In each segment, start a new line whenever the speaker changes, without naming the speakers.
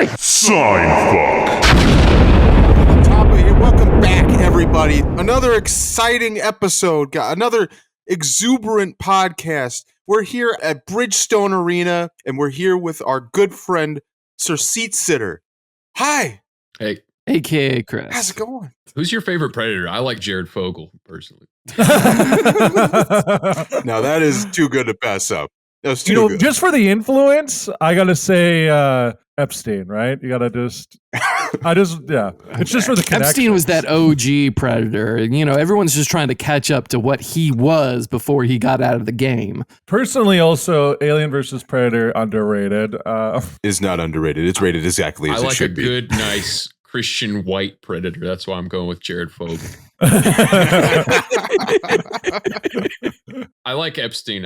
Hi.
Seinfuck.
Welcome back, everybody. Another exciting episode. Another exuberant podcast. We're here at Bridgestone Arena, and we're here with our good friend, SirSeatSitter. Hi.
Hey.
AKA Chris.
How's it going?
Who's your favorite Predator? I like Jared Fogle, personally.
Now, that is too good to pass up. That's too good.
Just for the influence, I gotta say Epstein, right? You gotta it's just for the connection.
Epstein was that OG Predator. You know, everyone's just trying to catch up to what he was before he got out of the game.
Personally, also, Alien vs. Predator, underrated.
Is not underrated. It's rated exactly as it should be.
I like a good, nice Christian white Predator. That's why I'm going with Jared Fogle. I like Epstein.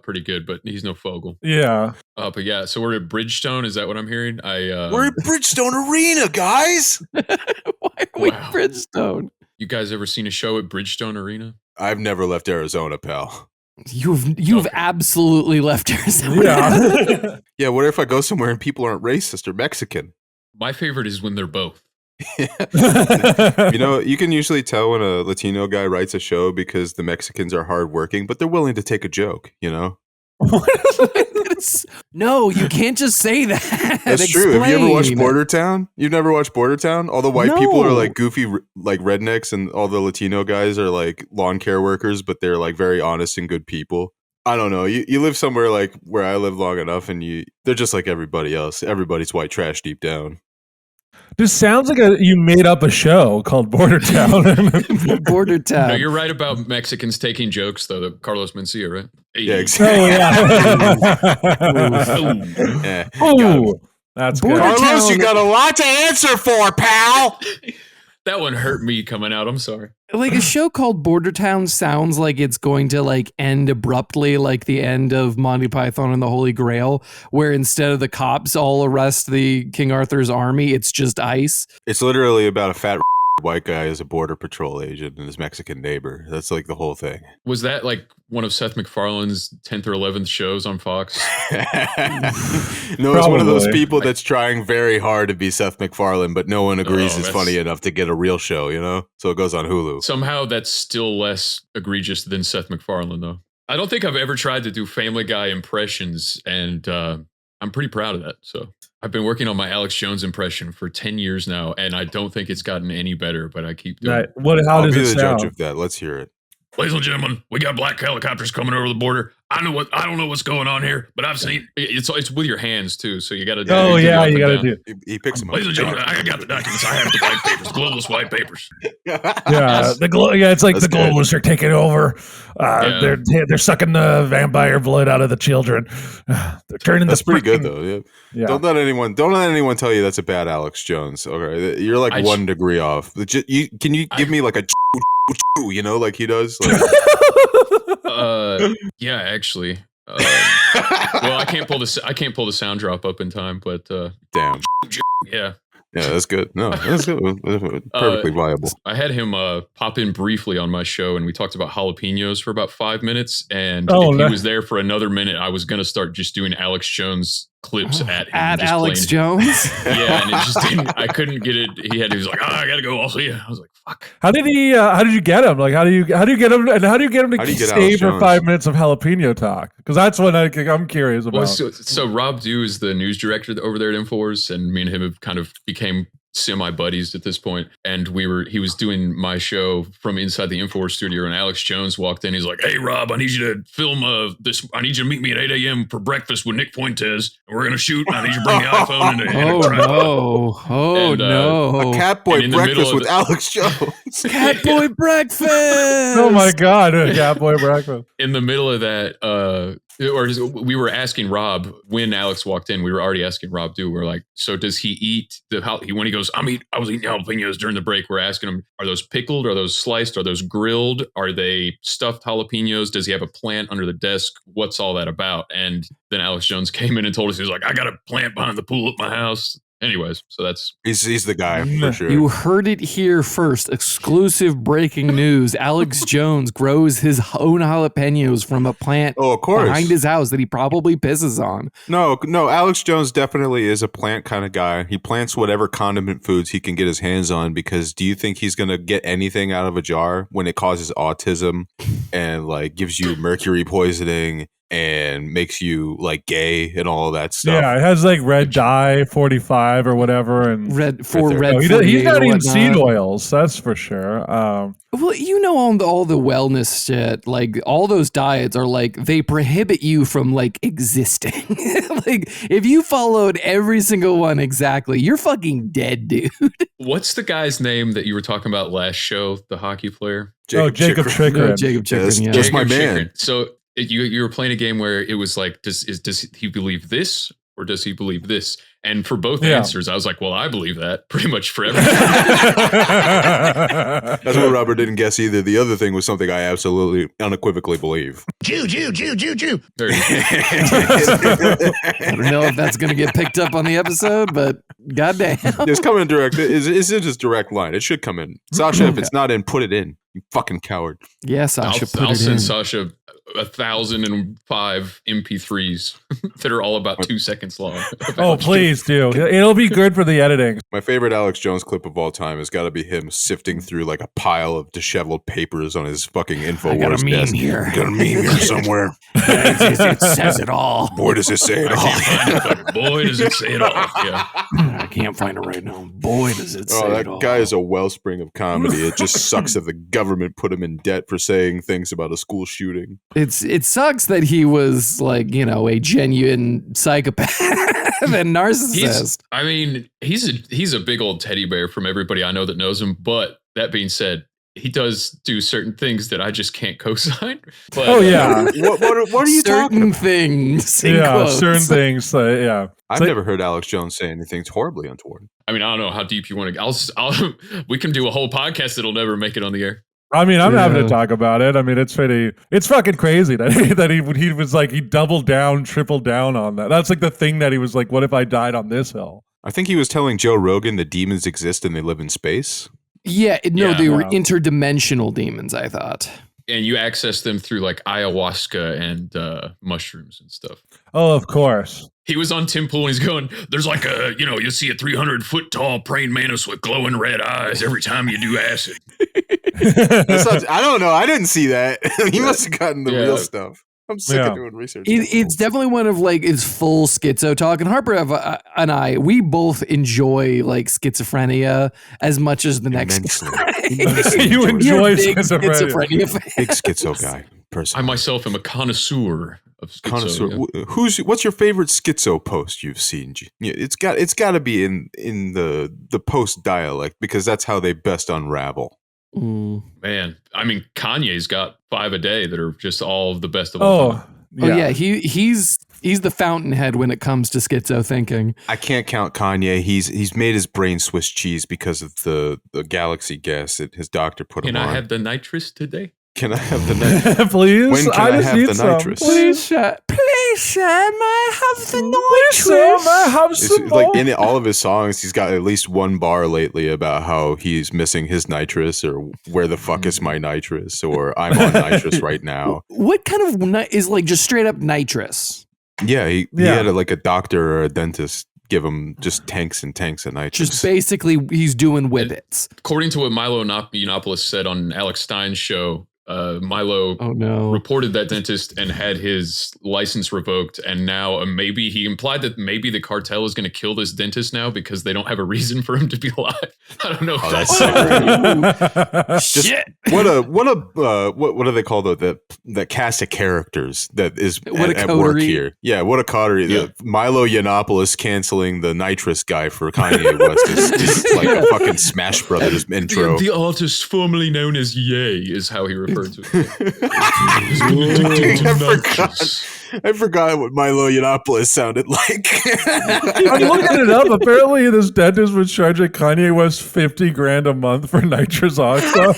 Pretty good, but he's no Fogle.
Yeah.
But yeah, so we're at Bridgestone. Is that what I'm hearing?
We're at Bridgestone Arena, guys.
Why are we at Bridgestone?
You guys ever seen a show at Bridgestone Arena?
I've never left Arizona, pal.
You've absolutely left Arizona.
Yeah.
Yeah, what if I go somewhere and people aren't racist or Mexican?
My favorite is when they're both.
You know, you can usually tell when a Latino guy writes a show because the Mexicans are hardworking, but they're willing to take a joke, you know?
No, you can't just say that.
That's true. Have you ever watched Border Town? You've never watched Border Town? All the white people are like goofy, like rednecks, and all the Latino guys are like lawn care workers, but they're like very honest and good people. I don't know. You live somewhere like where I live long enough, and they're just like everybody else. Everybody's white trash deep down.
This sounds like you made up a show called Border Town.
Border Town.
No, you're right about Mexicans taking jokes, though. Carlos Mencia, right?
Yeah, exactly.
Oh, that's good.
Carlos, you got a lot to answer for, pal.
That one hurt me coming out. I'm sorry.
Like a show called Border Town sounds like it's going to like end abruptly, like the end of Monty Python and the Holy Grail, where instead of the cops all arrest the King Arthur's army, it's just ICE.
It's literally about a fat white guy as a border patrol agent and his Mexican neighbor. That's like the whole thing.
Was that like one of Seth MacFarlane's 10th or 11th shows on Fox?
No, it's one of those people that's trying very hard to be Seth MacFarlane, but no one agrees is funny enough to get a real show, you know? So it goes on Hulu.
Somehow that's still less egregious than Seth MacFarlane, though. I don't think I've ever tried to do Family Guy impressions, and I'm pretty proud of that. So I've been working on my Alex Jones impression for 10 years now, and I don't think it's gotten any better, but I keep doing it.
How does it sound?
I'll be the judge of that. Let's hear it.
Ladies and gentlemen, we got black helicopters coming over the border. I don't know what's going on here, but I've seen it's with your hands too, so you got to do.
Oh yeah, you got to do.
He picks them up.
Ladies and gentlemen, I got the documents. I have the white papers, globalist white papers.
Yeah, it's like the globalists are taking over. They're sucking the vampire blood out of the children. They're turning.
That's pretty good though. Yeah. Don't let anyone tell you that's a bad Alex Jones. Okay, you're like 1 degree off. Can you give me like a you know, like he does? Like,
yeah, actually. Well, I can't pull the sound drop up in time, but
damn.
Yeah.
Yeah, that's good. No, that's good. Perfectly viable.
I had him pop in briefly on my show, and we talked about jalapenos for about 5 minutes. And if he was there for another minute, I was going to start just doing Alex Jones clips at him.
At Alex Jones?
Yeah, and it just didn't. I couldn't get it. He was like, I got to go. I'll see you. I was like, fuck.
How did you get him? Like, how do you get him? And how do you get him to stay for 5 minutes of jalapeno talk? Because that's what I'm curious about.
Well, so Rob Dew is the news director over there at Infowars, and me and him have kind of became semi-buddies at this point, and he was doing my show from inside the Infowars studio, and Alex Jones walked in. He's like, hey Rob, I need you to film this. I need you to meet me at 8 a.m. for breakfast with Nick Fuentes, and we're gonna shoot, and I need you to bring the iPhone and a tripod.
No. A Catboy breakfast with Alex Jones.
Catboy breakfast.
Oh my God, a Catboy breakfast.
In the middle of that, we were asking Rob when Alex walked in. We were already asking Rob Dew. We're like, so does he eat when he goes, I was eating jalapenos during the break. We're asking him, are those pickled? Are those sliced? Are those grilled? Are they stuffed jalapenos? Does he have a plant under the desk? What's all that about? And then Alex Jones came in and told us, he was like, I got a plant behind the pool at my house. Anyways, so that's
he's the guy for sure.
You heard it here first. Exclusive breaking news. Alex Jones grows his own jalapenos from a plant
of course.
behind his house that he probably pisses on.
No, Alex Jones definitely is a plant kind of guy. He plants whatever condiment foods he can get his hands on, because do you think he's going to get anything out of a jar when it causes autism and like gives you mercury poisoning and makes you like gay and all of that stuff?
Yeah, it has like red dye 45 or whatever, and
Red
No, he's not eating seed oils, that's for sure.
Well, you know, on all the wellness shit, like all those diets are like they prohibit you from like existing. Like if you followed every single one exactly, you're fucking dead, dude.
what's the guy's name that you were talking about last show? The hockey player.
Jacob Chikrin.
No, Jacob Chikrin, yeah.
Just my
Jacob
man.
Chikrin. So you were playing a game where it was like, does he believe this or does he believe this? And for both answers, I was like, well, I believe that pretty much for everything.
That's what Robert didn't guess either. The other thing was something I absolutely unequivocally believe.
Jew.
There you go.
I don't know if that's going to get picked up on the episode, but goddamn.
It's coming in direct. It's in his direct line. It should come in. Sasha, if it's not in, put it in. You fucking coward.
Yeah, Sasha,
I'll send Sasha 1,005 MP3s that are all about 2 seconds long.
Oh, please do. It'll be good for the editing.
My favorite Alex Jones clip of all time has got to be him sifting through like a pile of disheveled papers on his fucking InfoWars desk.
Here.
Got a meme here somewhere.
It says it all.
Boy, does it say it all.
Boy, does it say it all. Yeah.
I can't find it right now. Boy, does it say
That
it all.
guy is a wellspring of comedy. It just sucks that the government put him in debt for saying things about a school shooting.
It sucks that he was like, you know, a genuine psychopath and narcissist.
He's a big old teddy bear from everybody I know that knows him. But that being said, he does do certain things that I just can't co-sign. But,
Oh yeah,
What are you talking
Certain
about?
things. in
yeah,
quotes.
certain things. Yeah,
I've never heard Alex Jones say anything horribly untoward.
I mean, I don't know how deep you want to. We can do a whole podcast that'll never make it on the air.
I mean, I'm happy
Yeah.
to talk about it. I mean, it's fucking crazy that he was like, he doubled down, tripled down on that. That's like the thing that he was like, what if I died on this hill?
I think he was telling Joe Rogan that demons exist and they live in space.
Yeah, no,
Yeah.
they were interdimensional demons, I thought.
And you access them through like ayahuasca and mushrooms and stuff.
Oh, of course.
He was on Tim Pool and he's going, there's like you see a 300-foot tall praying mantis with glowing red eyes every time you do acid.
I don't know. I didn't see that. He must have gotten the
Yeah.
real stuff. I'm sick
Yeah.
of doing research.
It's definitely one of like his full schizo talk. And Harper and I, we both enjoy like schizophrenia as much as the next
Immensely.
guy.
You
You're
enjoy
a big
schizophrenia.
fan.
Big schizo guy. Person.
I myself am a connoisseur of schizo.
Connoisseur.
Yeah.
What's your favorite schizo post you've seen? Yeah, it's got to be in the post dialect, because that's how they best unravel.
Mm.
Man, I mean, Kanye's got 5 a day that are just all the best of all time.
Oh yeah, he's the fountainhead when it comes to schizo thinking.
I can't count Kanye. He's made his brain Swiss cheese because of the galaxy gas that his doctor put him
Can
on.
I have the nitrous today?
Can I have the nitrous?
Please,
When can I
just
have
need
the
some.
nitrous?
Please, sir, may I have the
Please, may I have
It's
some
like
more?
in all of his songs, he's got at least one bar lately about how he's missing his nitrous, or where the fuck is my nitrous, or I'm on nitrous right now.
What kind of is like just straight up nitrous?
Yeah, he
Yeah.
had like a doctor or a dentist give him just tanks and tanks of nitrous.
Just basically, he's doing whippets.
According to what Milo Yiannopoulos said on Alex Stein's show, Milo
Oh no!
reported that dentist and had his license revoked, and now maybe he implied that maybe the cartel is going to kill this dentist now because they don't have a reason for him to be alive. I don't know if
Oh,
that's
that's sick. Just
Shit!
what do they call that cast of characters that is
What a
at work
coterie.
here? Yeah, what a coterie.
Yeah.
Milo Yiannopoulos canceling the nitrous guy for Kanye West is like a fucking Smash Brothers intro.
the artist formerly known as Ye is how he referred to it.
I forgot what Milo Yiannopoulos sounded like.
I'm looking it up. Apparently, this dentist was charging Kanye West $50,000 a month for nitrous oxide.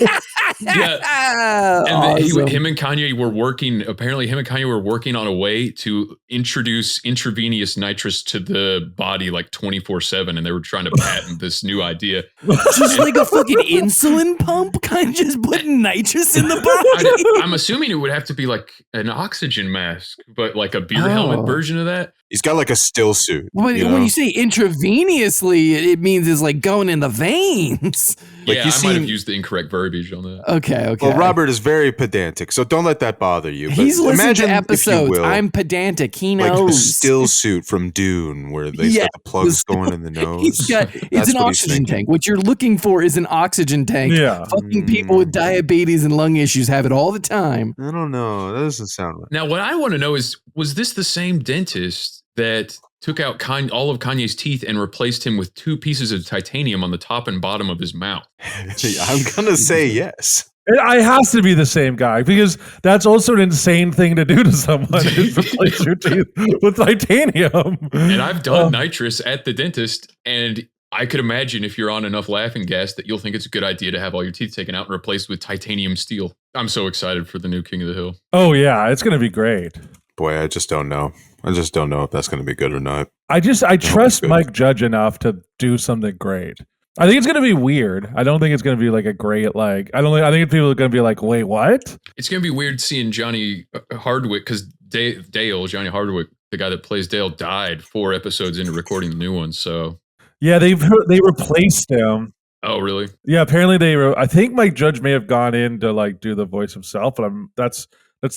Yeah. And
Awesome.
him and Kanye were working. Apparently, him and Kanye were working on a way to introduce intravenous nitrous to the body like 24/7, and they were trying to patent this new idea.
Just like a fucking insulin pump, kind of just putting nitrous in the body.
I'm assuming it would have to be like an oxygen mask, but like a beer helmet version of that.
He's got like a still suit.
When you say intravenously, it means it's like going in the veins.
Like I might have used the incorrect verbiage on that.
Okay.
Well, Robert is very pedantic, so don't let that bother you.
He's listened to episodes.
Will,
I'm pedantic. He
like
knows.
the still suit from Dune, where they got the plugs going in the nose.
It's an oxygen tank. What you're looking for is an oxygen tank.
Yeah.
Fucking people with diabetes and lung issues have it all the time.
I don't know. That doesn't sound right.
Now, what I want to know is, was this the same dentist that took out all of Kanye's teeth and replaced him with 2 pieces of titanium on the top and bottom of his mouth?
I'm gonna say yes.
It has to be the same guy, because that's also an insane thing to do to someone, is replace your teeth with titanium.
And I've done nitrous at the dentist, and I could imagine if you're on enough laughing gas that you'll think it's a good idea to have all your teeth taken out and replaced with titanium steel. I'm so excited for the new King of the Hill.
Oh yeah, it's going to be great.
Boy, I just don't know. I just don't know if that's going to be good or not.
I trust Mike Judge enough to do something great. I think it's going to be weird. I don't think it's going to be like a great, like, I think people are going to be like, wait, what?
It's going to be weird seeing Johnny Hardwick, because Johnny Hardwick, the guy that plays Dale, died 4 episodes into recording the new one. So
yeah, they replaced him.
Oh, really?
Yeah, apparently I think Mike Judge may have gone in to like do the voice himself, but that's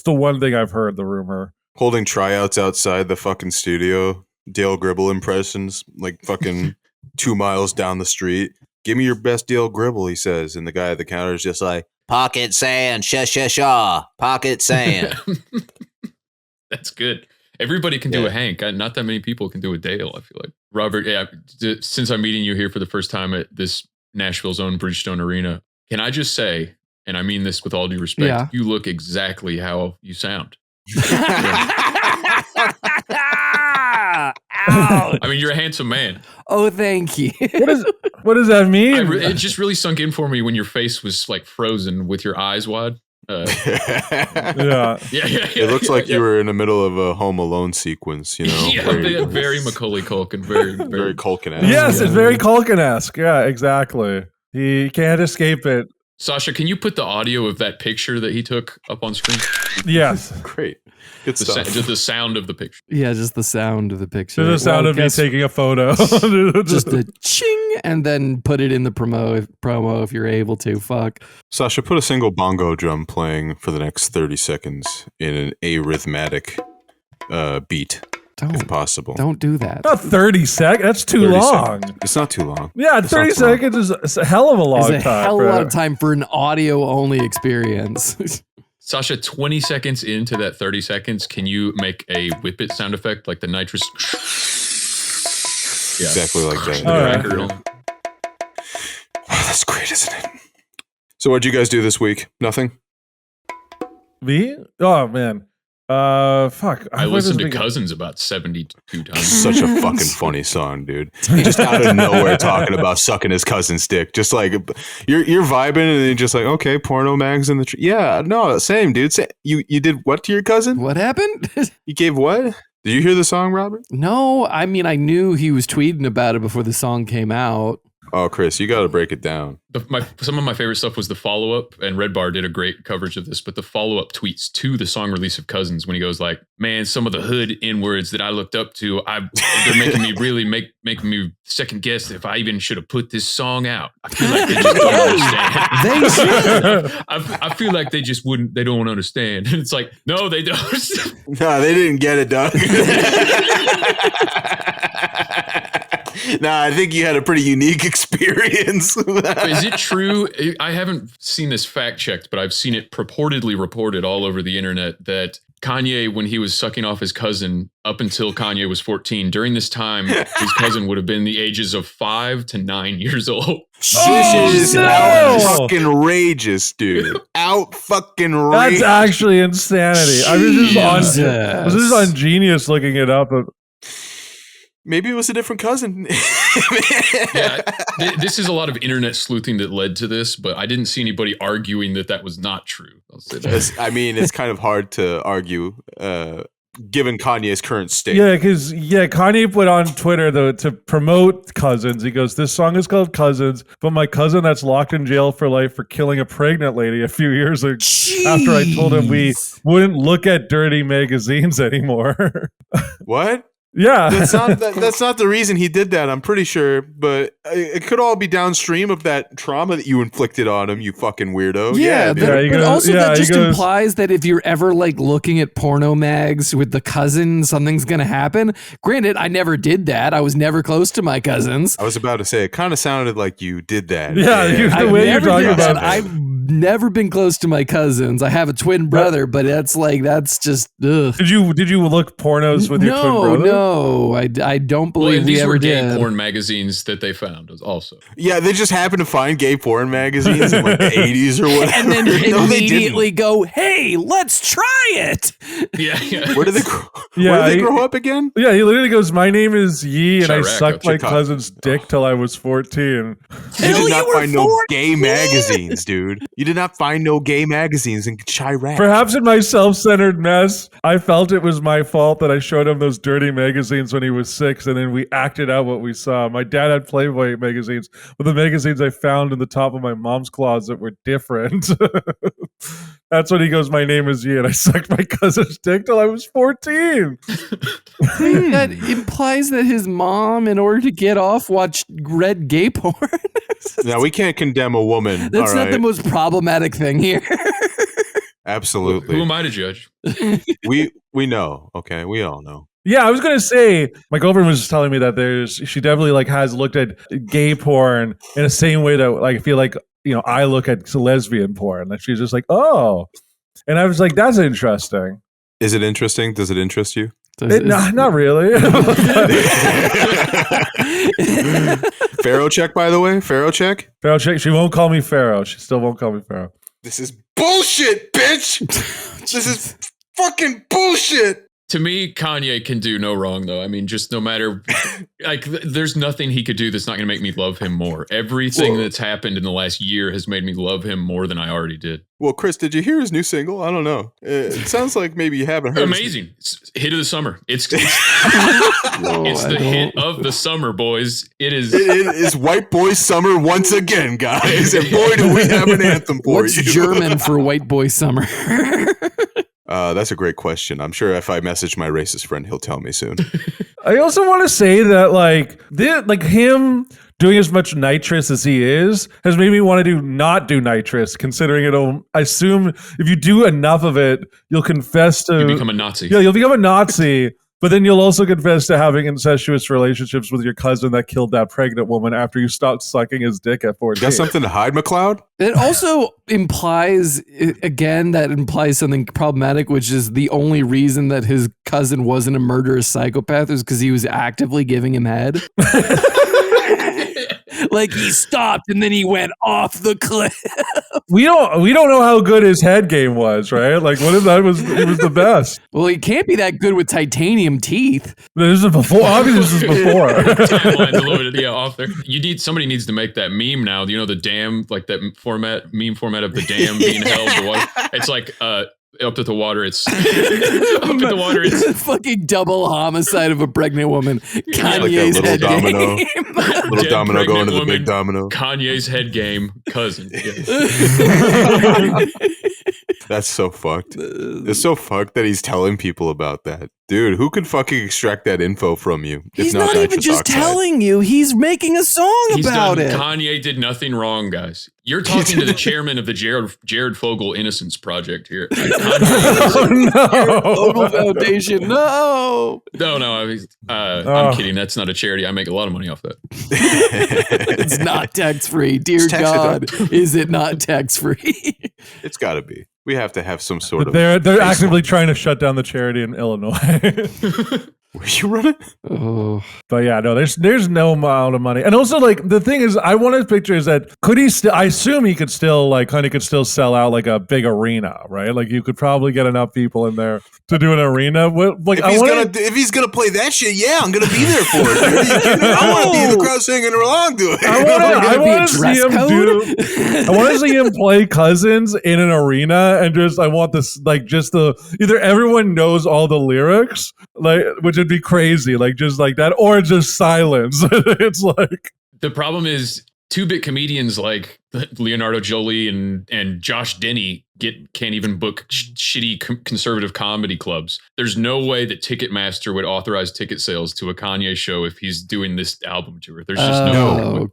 the one thing I've heard, the rumor.
Holding tryouts outside the fucking studio, Dale Gribble impressions, like fucking 2 miles down the street. Give me your best Dale Gribble, he says, and the guy at the counter is just like,
pocket sand, shaw, pocket sand.
That's good. Everybody can do a Hank. Not that many people can do a Dale, I feel like. Robert, since I'm meeting you here for the first time at this Nashville's own Bridgestone Arena, can I just say, and I mean this with all due respect, you look exactly how you sound. I mean, you're a handsome man.
Oh, thank you.
What does that mean?
It just really sunk in for me when your face was like frozen with your eyes wide.
Yeah.
It looks like you were in the middle of a Home Alone sequence, you know?
Very Macaulay Culkin, very
Culkin-esque.
Yes, it's very Culkin-esque. Yeah, exactly. He can't escape it.
Sasha, can you put the audio of that picture that he took up on screen?
Yes.
Great. Good stuff.
Just the sound of the picture.
Yeah, just the sound of the picture.
Just the sound of me taking a photo.
Just a ching, and then put it in the promo if you're able to. Fuck.
Sasha, put a single bongo drum playing for the next 30 seconds in an arrhythmatic beat. If possible.
Don't do that.
Not 30 seconds. That's too long.
It's not too long.
Yeah, 30 seconds is a hell of a long time.
It's a hell of a lot of time for an audio-only experience.
Sasha, 20 seconds into that 30 seconds, can you make a whippet sound effect like the nitrous?
Yeah. Exactly like that. Oh, that's great, isn't it? So what'd you guys do this week? Nothing?
Me? Oh, man. Fuck.
I listened to Cousins about 72 times.
Such a fucking funny song, dude. Just out of nowhere talking about sucking his cousin's dick. Just like you're vibing and then you're just like, okay, porno mags in the tree. Yeah, no, same, dude. You did what to your cousin?
What happened?
You gave what? Did you hear the song, Robert?
No, I mean, I knew he was tweeting about it before the song came out.
Oh, Chris, you got to break it down.
Some of my favorite stuff was the follow-up, and Red Bar did a great coverage of this, but the follow-up tweets to the song release of Cousins when he goes like, man, some of the hood N-words that I looked up to, they're making me really making me second guess if I even should have put this song out. I feel like they just don't understand.
They should.
I feel like they don't understand. It's like, no, they don't.
No, they didn't get it, Doug. Nah, I think you had a pretty unique experience.
Is it true? I haven't seen this fact checked, but I've seen it purportedly reported all over the internet that Kanye, when he was sucking off his cousin up until Kanye was 14, during this time, his cousin would have been the ages of 5 to 9 years old.
This is out fucking rageous, dude. Out fucking rageous.
That's actually insanity. I was just on Genius looking it up.
Maybe it was a different cousin.
Yeah, this is a lot of internet sleuthing that led to this, but I didn't see anybody arguing that was not true. I'll say that.
I mean, it's kind of hard to argue, given Kanye's current state.
Yeah, because Kanye put on Twitter though to promote Cousins. He goes, "This song is called Cousins, but my cousin that's locked in jail for life for killing a pregnant lady a few years ago. After I told him we wouldn't look at dirty magazines anymore."
What?
Yeah,
that's not the reason he did that. I'm pretty sure, but it could all be downstream of that trauma that you inflicted on him. You fucking weirdo.
That just implies that if you're ever like looking at porno mags with the cousin, something's gonna happen. Granted, I never did that. I was never close to my cousins.
I was about to say it kind of sounded like you did that.
Yeah, the way you're talking about it.
I've never been close to my cousins. I have a twin brother, but that's just ugh.
Did you look pornos with your twin brother?
No, I don't believe
these
we ever
were
did.
gay porn magazines that they found also.
Yeah, they just happened to find gay porn magazines in like the 80s or whatever.
And then immediately go, hey, let's try it.
Yeah.
Where did they grow up again?
Yeah, he literally goes, "My name is Yi, and
Chirac,
I sucked my cousin's dick till I was 14.
You did not find no gay magazines, dude. You did not find no gay magazines in Chirac.
Perhaps in my self-centered mess, I felt it was my fault that I showed him those dirty magazines when he was 6, and then we acted out what we saw. My dad had Playboy magazines, but the magazines I found in the top of my mom's closet were different." That's when he goes, "My name is Yi, and I sucked my cousin's dick till I was 14.
That implies that his mom, in order to get off, watched red gay porn.
Now, we can't condemn a woman.
That's not the most problematic thing here.
Absolutely.
Who am I to judge?
We know, okay? We all know.
Yeah, I was gonna say, my girlfriend was just telling me that she definitely like has looked at gay porn in the same way that like I feel like I look at lesbian porn. Like she's just like, oh, and I was like, that's interesting.
Is it interesting? Does it interest you?
Not really.
Pharaoh check, by the way. Pharaoh check.
Pharaoh check. She won't call me Pharaoh. She still won't call me Pharaoh.
This is bullshit, bitch. This is fucking bullshit.
To me, Kanye can do no wrong, though. I mean, just no matter, like, there's nothing he could do that's not going to make me love him more. Everything that's happened in the last year has made me love him more than I already did.
Well, Chris, did you hear his new single? I don't know. It sounds like maybe you haven't heard.
Amazing. It's hit of the summer. It's the hit of the summer, boys. It is.
It is white boy summer once again, guys. And boy, do we have an anthem for
What's
you.
German for white boy summer?
That's a great question. I'm sure if I message my racist friend, he'll tell me soon.
I also want to say that like him doing as much nitrous as he is has made me want to not do nitrous, considering I assume if you do enough of it, you'll confess to...
You become a Nazi.
Yeah, you'll become a Nazi, but then you'll also confess to having incestuous relationships with your cousin that killed that pregnant woman after you stopped sucking his dick at 14.
Got something to hide, McLeod?
It also implies something problematic, which is the only reason that his cousin wasn't a murderous psychopath is because he was actively giving him head. Like he stopped and then he went off the cliff.
We don't know how good his head game was, right? Like what if it was the best?
Well, he can't be that good with titanium teeth.
This is before. Obviously, this is before.
Timeline's a little bit off there. Somebody needs to make that meme now. You know the dam, like that meme format of the dam being held. The water. It's like up at the water. It's up at the water. It's
fucking double homicide of a pregnant woman.
Kanye's
head
domino.
game.
Little domino going to the big domino.
Kanye's head game cousin. Yes.
That's so fucked. It's so fucked that he's telling people about that. Dude, who could fucking extract that info from you?
He's not even just telling you. He's making a song about it.
Kanye did nothing wrung, guys. You're talking to the chairman of the Jared Fogle Innocence Project here.
Fogle Foundation. No.
No. I'm kidding. That's not a charity. I make a lot of money off that.
It's not tax-free. Dear God, is it not tax-free?
It's got to be. We have to have some sort of...
They're actively trying to shut down the charity in Illinois.
Were you running?
Oh.
But yeah, no, there's no amount of money. And also, like, the thing is, I want to picture is that could he still, I assume he could still, like, Kanye could still sell out, like, a big arena, right? Like, you could probably get enough people in there to do an arena. Like,
if he's gonna play that shit, yeah, I'm gonna be there for it. Dude. Are you kidding me? I want to be in the crowd singing along to it.
I want to see him I want to see him play Cousins in an arena, and I want this, like, just either everyone knows all the lyrics, like, which would be crazy, like, just like that, or just silence. It's like,
the problem is 2-bit comedians like Leonardo Jolie and Josh Denny can't even book shitty conservative comedy clubs. There's no way that Ticketmaster would authorize ticket sales to a Kanye show if he's doing this album tour. There's just no.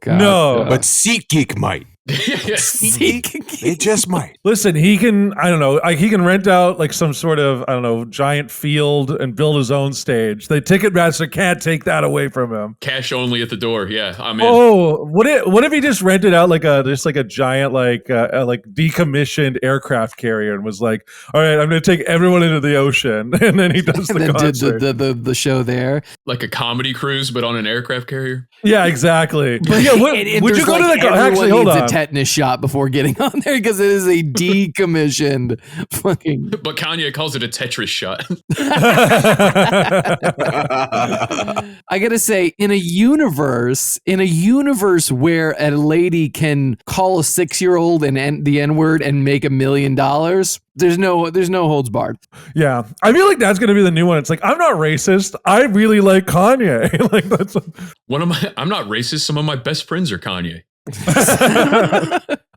But SeatGeek might. It just might.
Listen, he can, I don't know, he can rent out like some sort of, I don't know, giant field and build his own stage. The Ticketmaster can't take that away from him.
Cash only at the door. Yeah, I'm in.
Oh, what if he just rented out like a giant like decommissioned aircraft carrier and was like, all right, I'm going to take everyone into the ocean, and then he does the concert.
Did the show there,
like a comedy cruise, but on an aircraft carrier.
Yeah, exactly. Yeah, would you go to the? Actually, hold on.
Tetanus shot before getting on there because it is a decommissioned fucking.
But Kanye calls it a Tetris shot.
I gotta say, in a universe where a lady can call a 6-year-old and the N-word and make $1 million, there's no holds barred.
Yeah, I feel like that's gonna be the new one. It's like, I'm not racist. I really like Kanye. Like that's
I'm not racist. Some of my best friends are Kanye.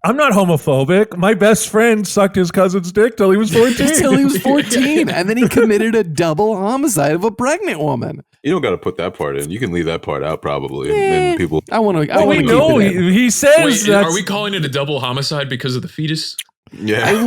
I'm not homophobic. My best friend sucked his cousin's dick till he was 14.
And then he committed a double homicide of a pregnant woman.
You don't got to put that part in. You can leave that part out probably. And people.
I want to.
Well, we know he says.
Wait, are we calling it a double homicide because of the fetus?
Yeah.
I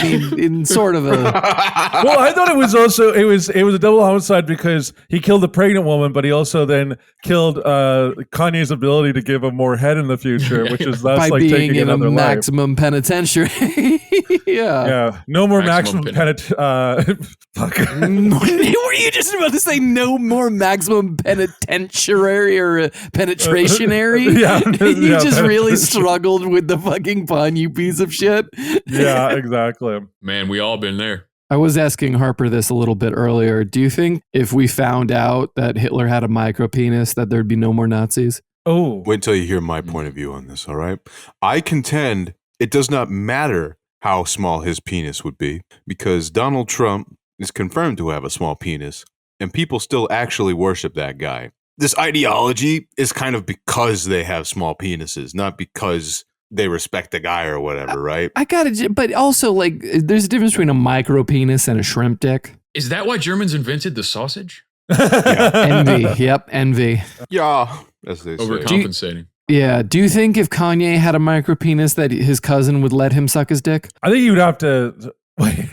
mean, in sort of a.
Well, I thought it was also it was a double homicide because he killed the pregnant woman, but he also then killed Kanye's ability to give him more head in the future, which is thus
by
like
being
taking
in
another
a
life.
maximum penitentiary.
Yeah. No more maximum fuck.
Were you just about to say no more maximum penitentiary or penetrationary? You just really struggled with the fucking pun, you piece of shit.
Yeah, exactly.
Man, we all been there.
I was asking Harper this a little bit earlier. Do you think if we found out that Hitler had a micro penis, that there'd be no more Nazis?
Oh.
Wait until you hear my point of view on this, all right? I contend it does not matter how small his penis would be because Donald Trump is confirmed to have a small penis and people still actually worship that guy. This ideology is kind of because they have small penises, not because they respect the guy or whatever, right?
I got it, but also like there's a difference between a micro penis and a shrimp dick.
Is that why Germans invented the sausage?
Envy. Yep, envy.
Yeah, as they say.
Overcompensating.
Do you think if Kanye had a micro penis that his cousin would let him suck his dick?
I think you'd have to wait.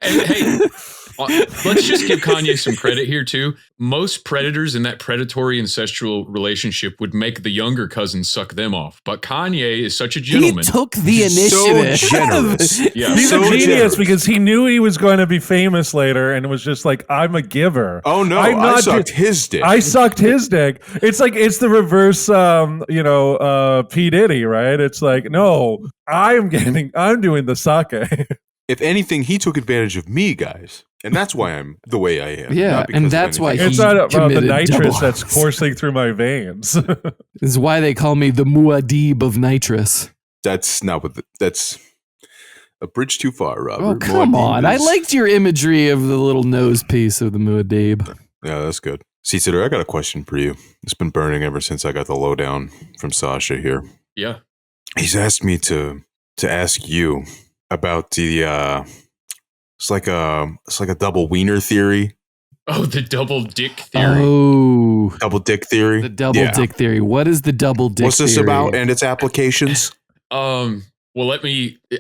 Hey, let's just give Kanye some credit here too. Most predators in that predatory incestual relationship would make the younger cousin suck them off. But Kanye is such a gentleman.
He took the initiative.
So generous.
Yeah.
He's
so
a genius
generous.
because he knew he was going to be famous later and it was just like, I'm a giver.
Oh no, I sucked his dick.
I sucked his dick. It's like, it's the reverse, P. Diddy, right? It's like, no, I'm doing the sake.
If anything, he took advantage of me, guys. And that's why I'm the way I am.
Yeah, and that's why
it's
he
not about the
committed
nitrous
double
that's coursing through my veins.
This is why they call me the Muad'Dib of nitrous.
That's not what that's a bridge too far, Robert.
Oh, come on. I liked your imagery of the little nose piece of the Muad'Dib.
Yeah, that's good. SirSeatSitter, I got a question for you. It's been burning ever since I got the lowdown from Sasha here.
Yeah.
He's asked me to ask you about the it's like a double wiener theory.
Oh, the double dick theory.
Oh,
Double dick theory.
the double dick theory. What is the double dick
What's this
theory?
about and its applications?
Well,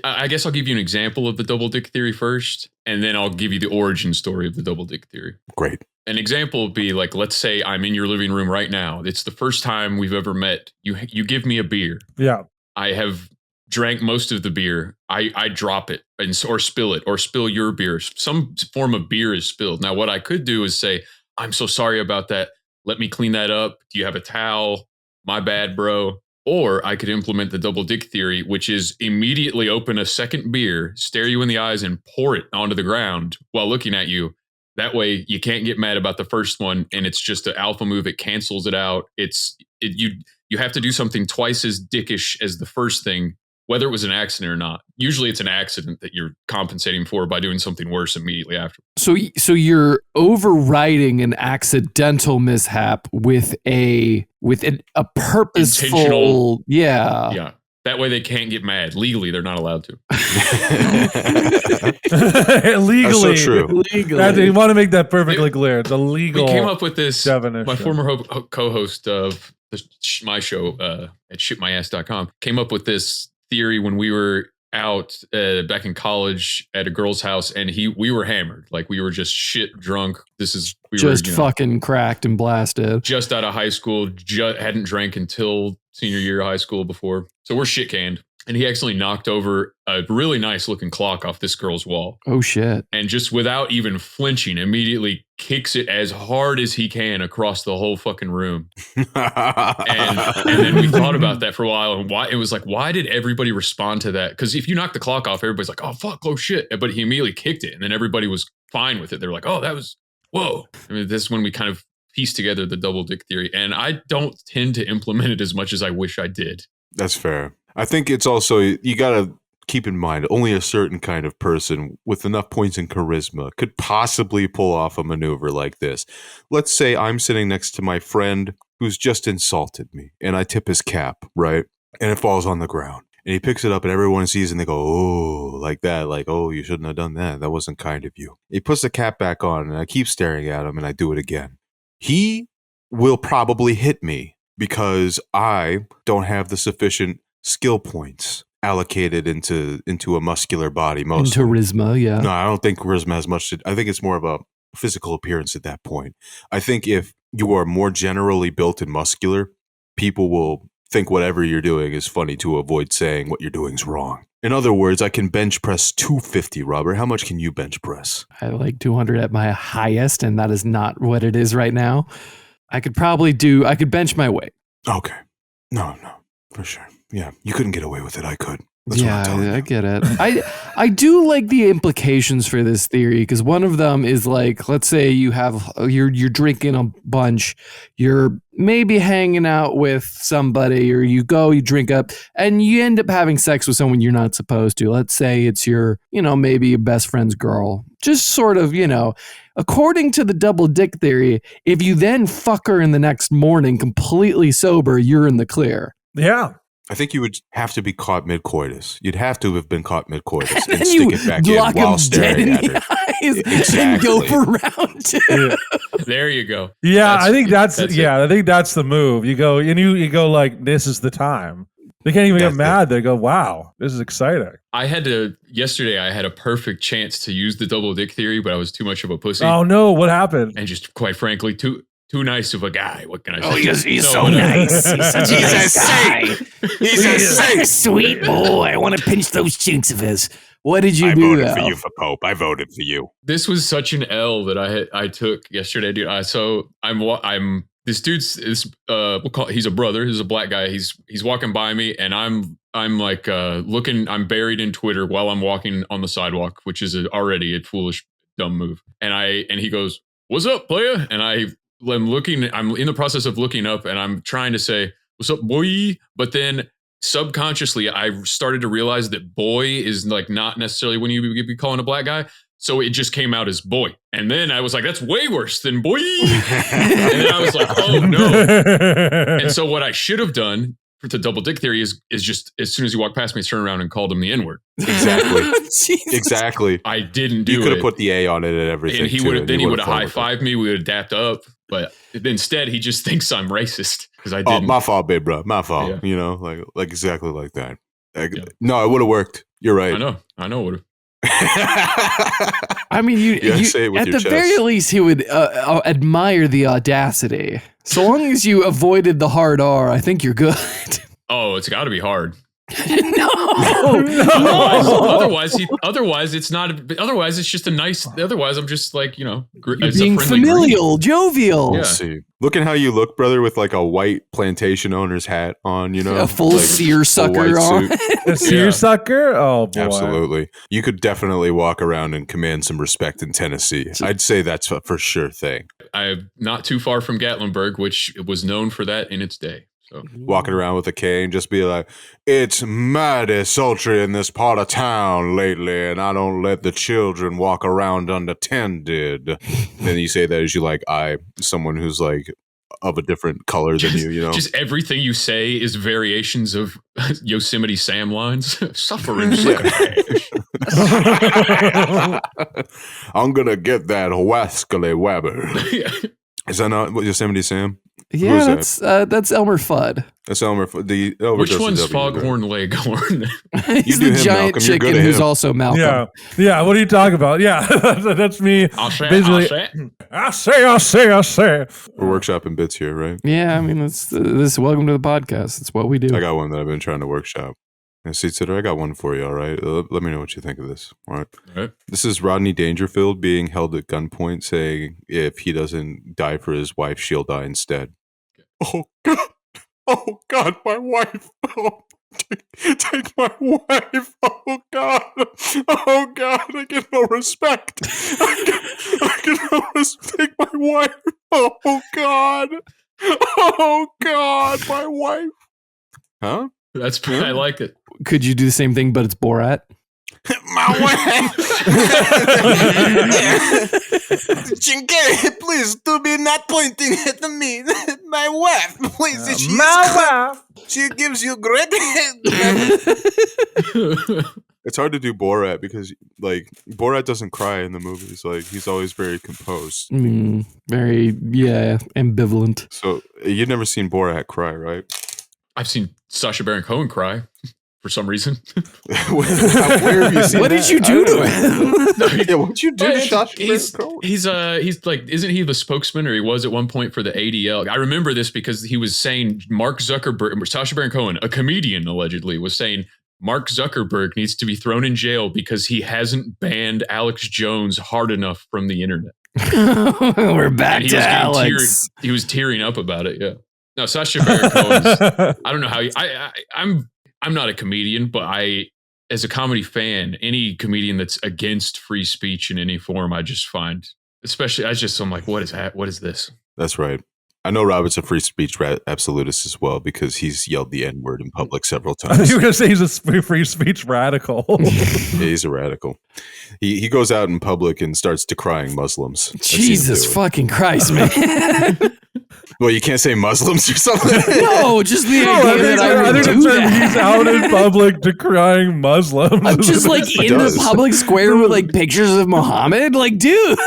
I guess I'll give you an example of the double dick theory first, and then I'll give you the origin story of the double dick theory.
Great.
An example would be like, let's say I'm in your living room right now. It's the first time we've ever met. You give me a beer.
Yeah.
I have drank most of the beer, I drop it or spill it or spill your beer. Some form of beer is spilled. Now, what I could do is say, I'm so sorry about that. Let me clean that up. Do you have a towel? My bad, bro. Or I could implement the double dick theory, which is immediately open a second beer, stare you in the eyes, and pour it onto the ground while looking at you. That way, you can't get mad about the first one, and it's just an alpha move. It cancels it out. You have to do something twice as dickish as the first thing, whether it was an accident or not. Usually, it's an accident that you're compensating for by doing something worse immediately after.
So you're overriding an accidental mishap with a purposeful,
intentional.
Yeah.
Yeah. That way they can't get mad. Legally, they're not allowed to.
Legally.
That's so true.
Legally.
You want to make that perfectly clear. It's a legal.
We came up with this.
definition.
My former co-host of my show at shitmyass.com came up with this theory when we were out back in college at a girl's house, and we were hammered. Like, we were just shit drunk. We were
fucking cracked and blasted.
Just out of high school, hadn't drank until senior year of high school before. So we're shit canned. And he accidentally knocked over a really nice looking clock off this girl's wall.
Oh, shit.
And just without even flinching, immediately kicks it as hard as he can across the whole fucking room. and then we thought about that for a while. And why did everybody respond to that? Because if you knock the clock off, everybody's like, oh, fuck, oh, shit. But he immediately kicked it. And then everybody was fine with it. They were like, oh, that was, whoa. I mean, this is when we kind of pieced together the double dick theory. And I don't tend to implement it as much as I wish I did.
That's fair. I think it's also, you got to keep in mind, only a certain kind of person with enough points in charisma could possibly pull off a maneuver like this. Let's say I'm sitting next to my friend who's just insulted me, and I tip his cap, right? And it falls on the ground. And he picks it up, and everyone sees it, and they go, oh, like that. Like, oh, you shouldn't have done that. That wasn't kind of you. He puts the cap back on, and I keep staring at him, and I do it again. He will probably hit me because I don't have the sufficient skill points allocated into a muscular body. Most
charisma, yeah.
No, I don't think charisma has much to. I think it's more of a physical appearance at that point. I think if you are more generally built and muscular, people will think whatever you're doing is funny to avoid saying what you're doing is wrong. In other words, I can bench press 250, Robert. How much can you bench press?
I like 200 at my highest, and that is not what it is right now. I could bench my weight.
Okay. No, for sure. Yeah, you couldn't get away with it. I could. That's
yeah, I get it. I do like the implications for this theory, because one of them is like, let's say you're drinking a bunch, you're maybe hanging out with somebody, or you drink up, and you end up having sex with someone you're not supposed to. Let's say it's your, maybe your best friend's girl. Just sort of, according to the double dick theory, if you then fuck her in the next morning completely sober, you're in the clear.
Yeah.
I think you would have to be caught mid-coitus. You'd have to have been caught mid-coitus and stick it back in while staring at her.
Exactly. And go for round two.
Yeah.
There you go.
Yeah, I think that's the move. You go and you go like, this is the time. They can't even get mad. They go, wow, this is exciting.
Yesterday I had a perfect chance to use the double dick theory, but I was too much of a pussy.
Oh no, what happened?
And just quite frankly, too nice of a guy. What can I say?
Oh, he's so nice. He's such a nice guy.
He's a
sweet boy. I want to pinch those cheeks of his.
What did you do?
I voted for you for Pope. I voted for you.
This was such an L that I took yesterday, dude. I'm this dude's he's a brother. He's a black guy. He's walking by me, and I'm like looking. I'm buried in Twitter while I'm walking on the sidewalk, which is already a foolish, dumb move. And he goes, "What's up, playa?" And I'm in the process of looking up, and I'm trying to say, "What's up, boy?" But then subconsciously, I started to realize that boy is like not necessarily when you be calling a black guy. So it just came out as boy. And then I was like, that's way worse than boy. And then I was like, oh no. And so what I should have done for the double dick theory is just as soon as he walked past me, turn around and called him the N-word.
Exactly. Exactly.
I didn't do it.
You could have put the A on it and everything.
And he would have high-fived me. We would have dapped up. But instead, he just thinks I'm racist because I didn't.
Oh, my fault, babe, bro. My fault. Yeah. Like exactly like that. No, it would have worked. You're right.
I know it would have.
I mean, you say it with at the chest. Very least, he would admire the audacity. So long as you avoided the hard R, I think you're good.
Oh, it's got to be hard. Otherwise, it's not. Otherwise, it's just a nice. Otherwise, I'm just like
You're being familial, jovial.
We'll see. Look at how you look, brother, with like a white plantation owner's hat on.
A full
like,
seersucker on.
A seersucker? Oh boy,
absolutely. You could definitely walk around and command some respect in Tennessee. I'd say that's a for sure thing.
I'm not too far from Gatlinburg, which was known for that in its day. So
walking around with a cane, just be like, it's mighty sultry in this part of town lately, and I don't let the children walk around unattended. Then you say that as you like eye someone who's like of a different color than you.
Just everything you say is variations of Yosemite Sam lines. Suffering.
I'm gonna get that Wascally Webber. Is that not Yosemite Sam?
Yeah, that's Elmer Fudd.
That's Elmer Fudd.
Which one's Foghorn Leghorn?
He's the giant chicken who's also Malcolm.
Yeah. What are you talking about? Yeah, that's me. I say.
We're workshopping bits here, right?
Yeah, I mean, this. Welcome to the podcast. It's what we do.
I got one that I've been trying to workshop. SirSeatSitter, I got one for you, all right? Let me know what you think of this, all right?
All right.
This is Rodney Dangerfield being held at gunpoint saying if he doesn't die for his wife, she'll die instead. Oh, God, my wife. Oh, take my wife. Oh, God, I get no respect. I get no respect. Take my wife. Oh, God, my wife. Huh?
That's I like it.
Could you do the same thing, but it's Borat?
My wife. Jim Carrey, please do be not pointing at me. My wife, please.
My wife.
She gives you great. It's hard to do Borat because, like, Borat doesn't cry in the movies. Like, he's always very composed.
Very, ambivalent.
So you've never seen Borat cry, right?
I've seen Sacha Baron Cohen cry for some reason.
Where have you seen
what
that?
did you do to him?
What'd you do to Sacha Baron Cohen?
He's like, isn't he the spokesman, or he was at one point for the ADL? I remember this because he was saying Mark Zuckerberg, Sacha Baron Cohen, a comedian allegedly, was saying Mark Zuckerberg needs to be thrown in jail because he hasn't banned Alex Jones hard enough from the internet.
We're back to Alex.
He was tearing up about it. Yeah. No, Sacha Baron Cohen. I don't know how I'm not a comedian, but as a comedy fan, any comedian that's against free speech in any form, I just find, especially, I'm like, what is this?
That's right. I know Robert's a free speech absolutist as well because he's yelled the N-word in public several times.
You were going to say he's a free speech radical.
Yeah, he's a radical. He goes out in public and starts decrying Muslims.
Jesus fucking Christ, man.
Well, you can't say Muslims or something.
No, just the idea that I would do that.
He's out in public decrying Muslims.
I'm just like in the public square with like pictures of Muhammad. Like, dude.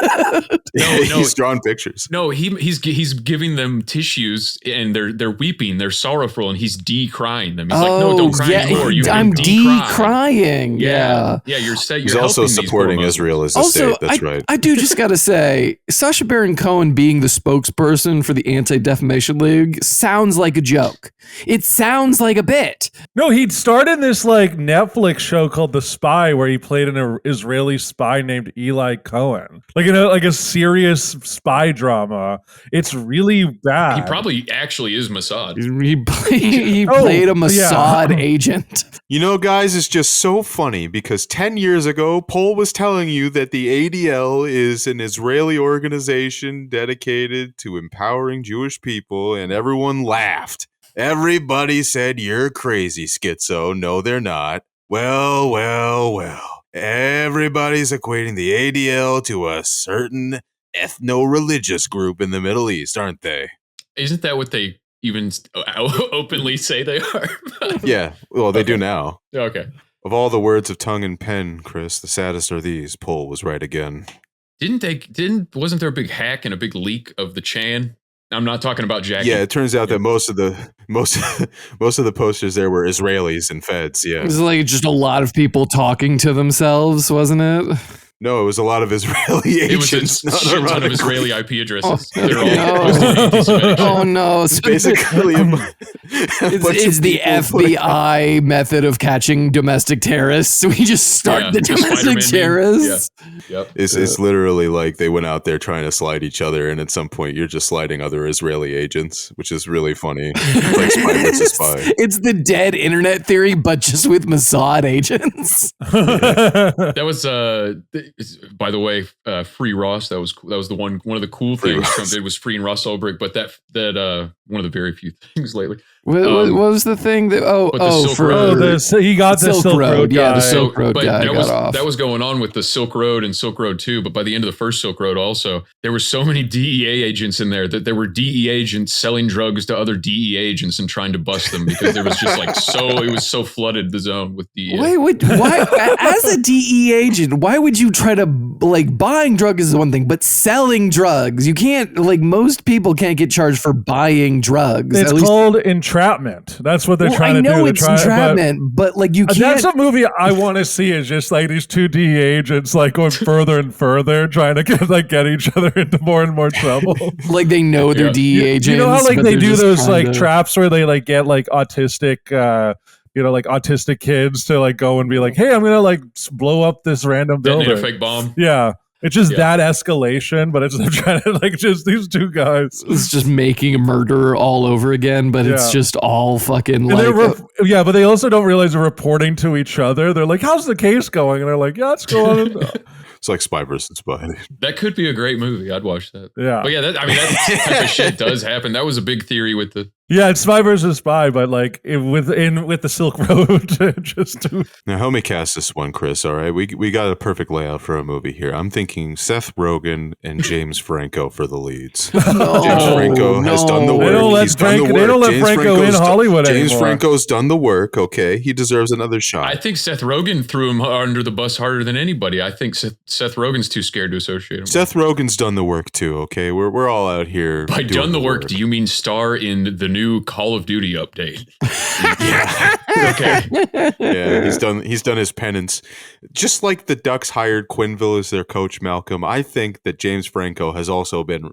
No, he's drawn pictures.
No, he's giving them tissues and they're weeping, they're sorrowful, and he's decrying them. He's like, no, don't cry anymore.
I'm decrying. Yeah.
He's also supporting Israel as a state. That's right.
I do just gotta say, Sacha Baron Cohen being the spokesperson for the Anti-Defamation League sounds like a joke. It sounds like a bit.
No, he'd started this like Netflix show called The Spy, where he played an Israeli spy named Eli Cohen, like a serious spy drama. It's really bad.
He probably actually is Mossad.
He played a Mossad agent.
You know, guys, it's just so funny because 10 years ago, Paul was telling you that the ADL is an Israeli organization dedicated to empowering Jewish people, and everyone laughed. Everybody said, you're crazy, schizo. No, they're not. Well. Everybody's equating the ADL to a certain ethno-religious group in the Middle East, aren't they?
Isn't that what they even openly say they are?
Yeah, well, they do now.
Okay.
Of all the words of tongue and pen, Chris, the saddest are these. Paul was right again.
Wasn't there a big hack and a big leak of the Chan? I'm not talking about Jackie.
Yeah, it turns out that most of the posters there were Israelis and feds. Yeah,
it was like just a lot of people talking to themselves, wasn't it?
No, it was a lot of Israeli
It was
agents.
a shit ton of Israeli IP addresses. They're all
no.
posting anti-Semitic shit.
Oh no!
It's basically
It's the FBI method of catching domestic terrorists. We just start the domestic
Spider-Man
terrorists.
Yep.
It's literally like they went out there trying to slide each other, and at some point you're just sliding other Israeli agents, which is really funny. It's like spy versus spy.
It's the dead internet theory, but just with Mossad agents.
That was by the way, free Ross. That was one of the cool
Free
things
Ross.
Trump did was freeing Ross Ulbricht. But that one of the very few things lately.
What was the thing that?
Silk Road.
He got the Silk Road.
Yeah,
guy.
the Silk Road
but
guy got off.
that was going on with the Silk Road and Silk Road 2. But by the end of the first Silk Road, also there were so many DEA agents in there that there were DEA agents selling drugs to other DEA agents and trying to bust them because there was just like it was so flooded the zone with DEA.
Why? As a DEA agent, why would you try to buying drugs is one thing, but selling drugs, you can't. Most people can't get charged for buying drugs.
It's called entrapment. That's what they're trying to do.
I know it's entrapment, but you can't.
That's a movie I want to see. Is just like these two DEA agents going further and further, trying to get each other into more and more trouble.
They know they're DEA agents.
You know how
but
they
they're
do
just
those
trying to-
traps where they get autistic. Autistic kids to go and be like, hey, I'm gonna blow up this random
Detonate
building.
a fake bomb.
Yeah. It's just that escalation, but it's they're trying to just these two guys.
It's just making a murder all over again, but it's just all fucking
but they also don't realize they're reporting to each other. They're like, how's the case going? And they're like, yeah, it's going.
It's like spy versus spy.
That could be a great movie. I'd watch that.
Yeah.
But yeah, that type of shit does happen. That was a big theory with the.
Yeah, it's spy versus spy, but with the Silk Road, just to.
Now help me cast this one, Chris. All right, we got a perfect layout for a movie here. I'm thinking Seth Rogen and James Franco for the leads. James Franco has done the work.
They don't let
He's done the work.
They don't let
James
Franco
Franco's
in Hollywood
James
anymore.
Franco's done the work. Okay, he deserves another shot.
I think Seth Rogen threw him under the bus harder than anybody. I think Seth Rogen's too scared to associate him.
Seth Rogen's done the work too. Okay, we're all out here.
By
doing
done the work, do you mean star in the new Call of Duty update?
Yeah.
Okay.
Yeah, he's done his penance. Just like the Ducks hired Quinville as their coach, Malcolm, I think that James Franco has also been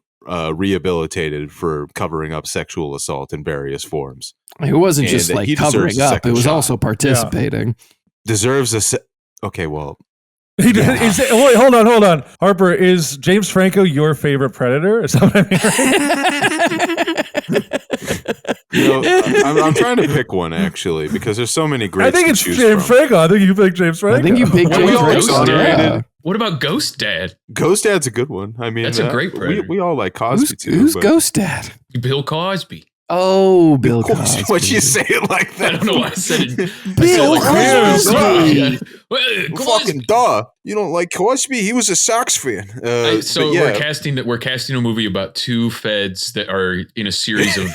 rehabilitated for covering up sexual assault in various forms.
It wasn't
And
just
he
covering
deserves a
up;
second
it was
shot.
also participating.
Deserves okay, well.
Wait, hold on. Harper, is James Franco your favorite Predator? Is that what I mean?
I'm trying to pick one actually because there's so many great.
I think it's James Franco. I think you picked James Franco.
I think you picked
What
James
about
Franco.
Ghost Dad?
Yeah.
What about Ghost Dad?
Ghost Dad's a good one. I mean,
That's a great Predator.
we all like Cosby too.
Who's
but-
Ghost Dad?
Bill Cosby.
Oh, Bill Cosby.
Why'd you say it like that?
I don't know why I said it.
Bill Cosby.
Fucking duh. You don't like Cosby? He was a Sox fan.
So
but yeah.
we're casting a movie about two feds that are in a series of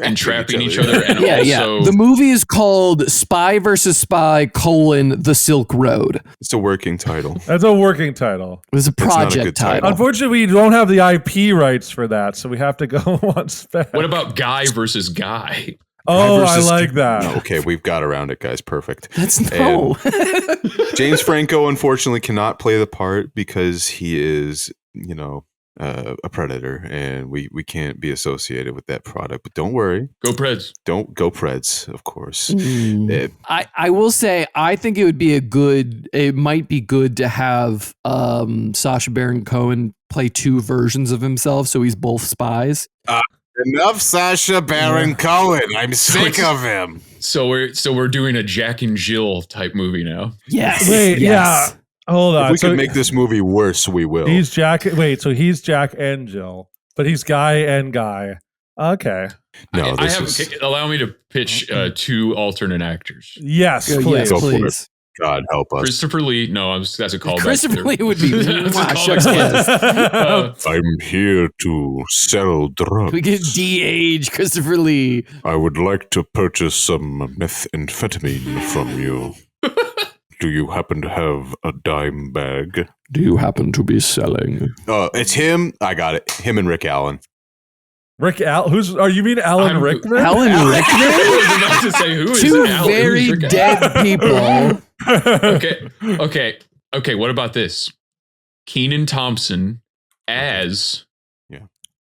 entrapping each
other.
other, and
Yeah.
also
The movie is called Spy versus Spy: The Silk Road.
It's a working title.
That's a working title.
It was a
not a
project
good title.
title.
Unfortunately, we don't have the IP rights for that, so we have to go on spec.
what about Guy versus Guy?
Oh, I
versus-
like that.
No, okay, we've got around it, guys. Perfect.
That's no.
James Franco unfortunately cannot play the part because he is, a predator, and we can't be associated with that product. But don't worry,
Go Preds.
don't go Preds, of course.
I will say I think it might be good to have Sacha Baron Cohen play two versions of himself, so he's both spies.
Enough, Sacha Baron Cohen. I'm sick
it's-
of him.
So we're doing a Jack and Jill type movie now.
Yes.
Wait,
yes.
yeah. Hold on.
If we can make this movie worse, we will.
He's Jack. Wait, so he's Jack and Jill, but he's Guy and Guy. Okay.
No,
I have. Allow me to pitch two alternate actors.
Yes,
Yes,
please.
Go for it.
please.
God help us.
Christopher Lee. No, that's a callback.
Christopher Lee would be
That's a
mwah,
callback.
shucks, yes.
I'm here to sell drugs.
We get de-age Christopher Lee.
I would like to purchase some methamphetamine from you. Do you happen to have a dime bag?
Do you happen to be selling?
It's him. I got it. Him and Rick Allen.
Rick Al. You mean Alan Rickman?
Alan Rickman?
I was about to say who is
Two
Alan?
very
Who's Rick
dead people.
Okay. What about this? Kenan Thompson as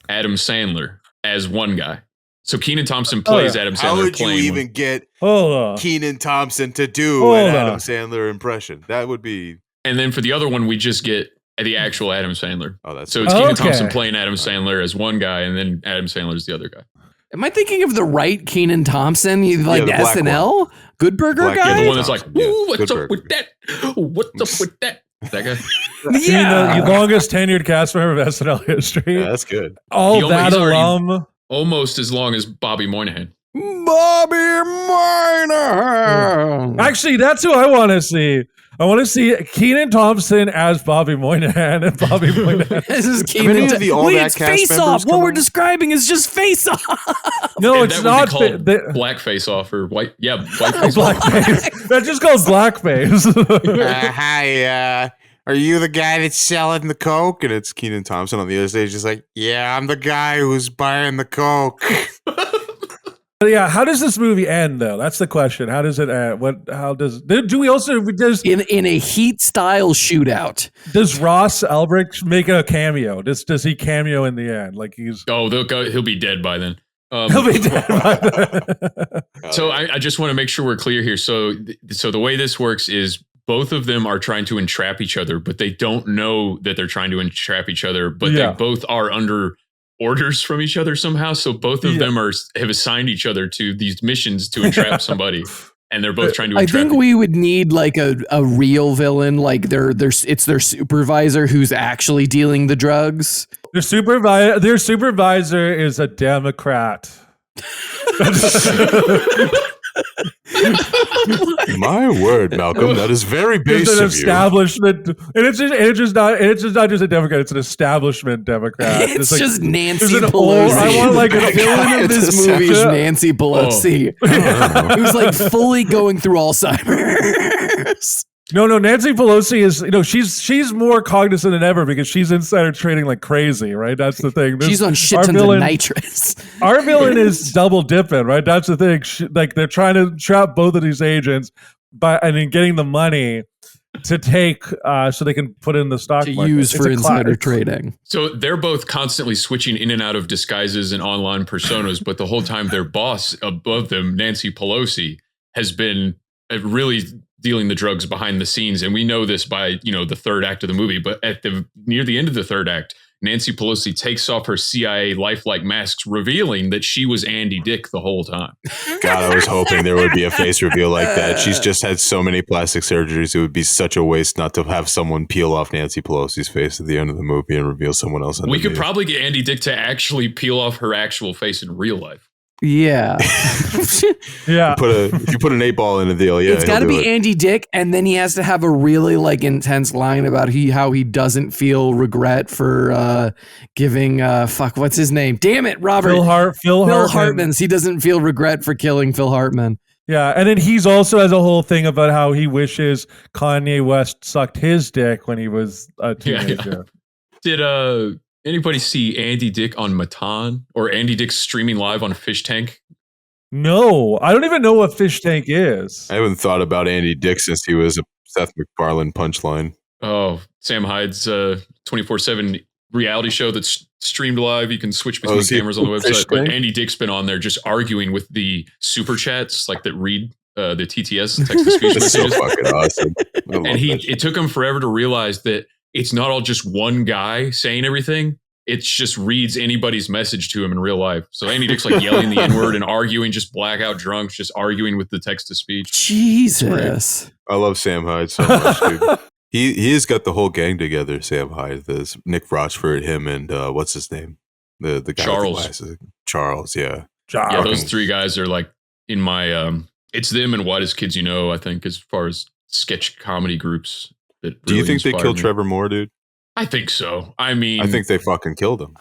Adam Sandler as one guy. So Kenan Thompson plays Adam Sandler.
How would you even get Kenan Thompson to do an Adam Sandler impression? That would be.
And then for the other one, we just get the actual Adam Sandler.
Oh, that's
so it's Kenan Thompson playing Adam Sandler as one guy, and then Adam Sandler is the other guy.
Am I thinking of the right Kenan Thompson? Like SNL? Good Burger guy?
Yeah, the one that's like, what's up with that? What's up with that? That guy?
The longest tenured cast member of SNL history.
Yeah, that's good.
All that alum.
Almost as long as Bobby Moynihan.
Bobby Moynihan.
Actually, that's who I want to see. I want to see Kenan Thompson as Bobby Moynihan and Bobby Moynihan.
This is Kenan. It's Face Off. What we're describing is just Face Off.
No, it's not.
Black Face Off or white. Yeah, white face.
Blackface. That's just called blackface.
Hi, are you the guy that's selling the Coke? And it's Kenan Thompson on the other stage, just like, yeah, I'm the guy who's buying the Coke.
Yeah, how does this movie end though? That's the question. How does it end? Do we also
in a Heat style shootout?
Does Ross Ulbricht make a cameo? Does he cameo in the end? Like
he'll be dead by then.
He'll be dead by then.
So I just want to make sure we're clear here. So the way this works is both of them are trying to entrap each other, but they don't know that they're trying to entrap each other. But they both are under orders from each other somehow. So both of them have assigned each other to these missions to entrap somebody. And they're both trying to entrap.
I think we would need like a real villain, like it's their supervisor who's actually dealing the drugs.
Their supervisor is a Democrat.
My word, Malcolm, that is very base
of you.
Establishment,
and it's just not just a Democrat; it's an establishment Democrat.
It's like, just Nancy Pelosi.
I want like a
villain of this movie is Nancy Pelosi, who's like fully going through Alzheimer's.
No, Nancy Pelosi is, she's more cognizant than ever because she's insider trading like crazy, right? That's the thing.
She's on shit tons of nitrous.
Our villain is double dipping, right? That's the thing. They're trying to trap both of these agents and then getting the money to take so they can put in the stock
to
market.
Use for insider trading.
So they're both constantly switching in and out of disguises and online personas, but the whole time their boss above them, Nancy Pelosi, has been really dealing the drugs behind the scenes. And we know this by, the third act of the movie, but near the end of the third act, Nancy Pelosi takes off her CIA lifelike masks, revealing that she was Andy Dick the whole time.
God, I was hoping there would be a face reveal like that. She's just had so many plastic surgeries. It would be such a waste not to have someone peel off Nancy Pelosi's face at the end of the movie and reveal someone else.
We could probably get Andy Dick to actually peel off her actual face in real life.
Yeah.
Yeah.
If you put an 8-ball in a deal,
it's got to be Andy Dick, and then he has to have a really like intense line about how he doesn't feel regret for giving what's his name? Damn it, Robert.
Phil
Hartman. He doesn't feel regret for killing Phil Hartman.
Yeah, and then he's also has a whole thing about how he wishes Kanye West sucked his dick when he was a teenager.
Did anybody see Andy Dick on Matan or Andy Dick streaming live on Fish Tank?
No, I don't even know what Fish Tank is.
I haven't thought about Andy Dick since he was a Seth MacFarlane punchline.
Oh, Sam Hyde's 24/7 reality show that's streamed live. You can switch between cameras on the website. But Andy Dick's been on there just arguing with the super chats, like that read the TTS, text to speech messages.
So fucking awesome.
And it took him forever to realize that it's not all just one guy saying everything. It just reads anybody's message to him in real life. So Andy Dick's like yelling the N-word and arguing, just blackout drunk, just arguing with the text to speech.
Jesus.
I love Sam Hyde so much, dude. He has got the whole gang together, Sam Hyde. There's Nick Rochford, him, and what's his name? The guy
Charles.
with the glasses. Charles, yeah.
Yeah, those three guys are like in my it's them and Whitest Kids You Know, I think, as far as sketch comedy groups. Do
you think they killed Trevor Moore, dude?
I think so. I mean,
I think they fucking killed him.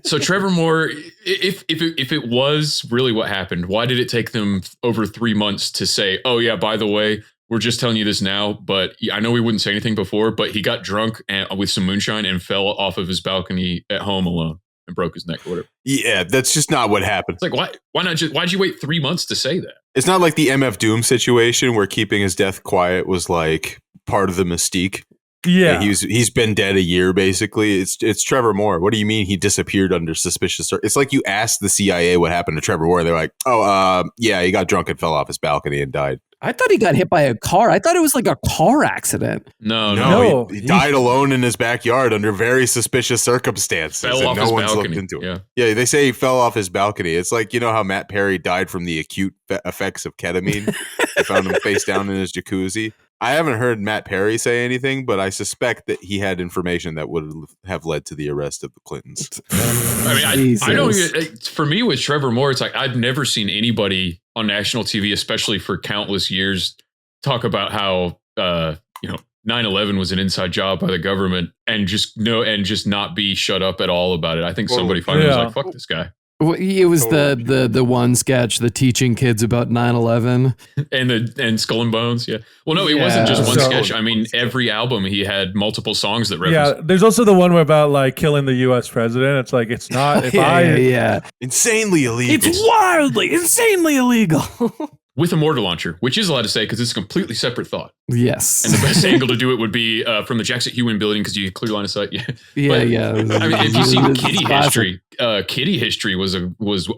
So Trevor Moore, if it was really what happened, why did it take them over 3 months to say, oh yeah, by the way, we're just telling you this now, but I know we wouldn't say anything before, but he got drunk with some moonshine and fell off of his balcony at home alone and broke his neck or whatever.
Yeah, that's just not what happened.
It's like, why'd you wait 3 months to say that?
It's not like the MF Doom situation where keeping his death quiet was like part of the mystique.
Yeah,
he's been dead a year basically. It's Trevor Moore. What do you mean he disappeared under suspicious? It's like you asked the CIA what happened to Trevor Moore. They're like, yeah, he got drunk and fell off his balcony and died.
I thought he got hit by a car. I thought it was like a car accident.
No.
He died alone in his backyard under very suspicious circumstances.
Fell off his balcony.
Looked into it. Yeah, they say he fell off his balcony. It's like, you know how Matt Perry died from the acute effects of ketamine? They found him face down in his jacuzzi. I haven't heard Matt Perry say anything, but I suspect that he had information that would have led to the arrest of the Clintons.
I mean, I don't even, for me with Trevor Moore, it's like I've never seen anybody on national TV, especially for countless years, talk about how 9/11 was an inside job by the government and just not be shut up at all about it. I think somebody finally was like, "Fuck this guy."
Well, it was the one sketch, the teaching kids about 9/11
and Skull and Bones. Yeah. Well, no, it wasn't just one sketch. I mean, every album he had multiple songs that referenced.
Yeah, there's also the one about like killing the U.S. president. It's like it's not
insanely illegal.
It's wildly, insanely illegal.
With a mortar launcher, which is allowed to say because it's a completely separate thought.
Yes.
And the best angle to do it would be from the Jackson Hewitt building because you get clear line of sight. Yeah.
Yeah.
I mean, if you've seen Kitty history was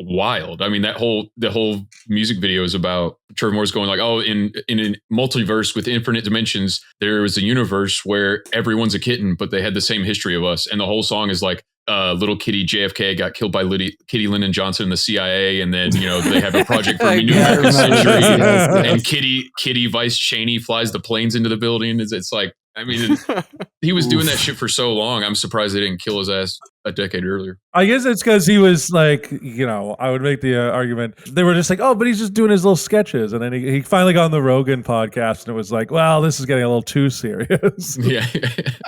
wild. I mean, the whole music video is about Trevor Moore's going like, oh, in a multiverse with infinite dimensions, there was a universe where everyone's a kitten, but they had the same history of us. And the whole song is like, little kitty JFK got killed by Kitty Lyndon Johnson in the CIA, and then they have a project for a new American century, and Kitty Vice Cheney flies the planes into the building. It's like, I mean, he was doing that shit for so long. I'm surprised they didn't kill his ass a decade earlier.
I guess it's because he was like, I would make the argument. They were just like, oh, but he's just doing his little sketches. And then he finally got on the Rogan podcast and it was like, well, this is getting a little too serious.
Yeah.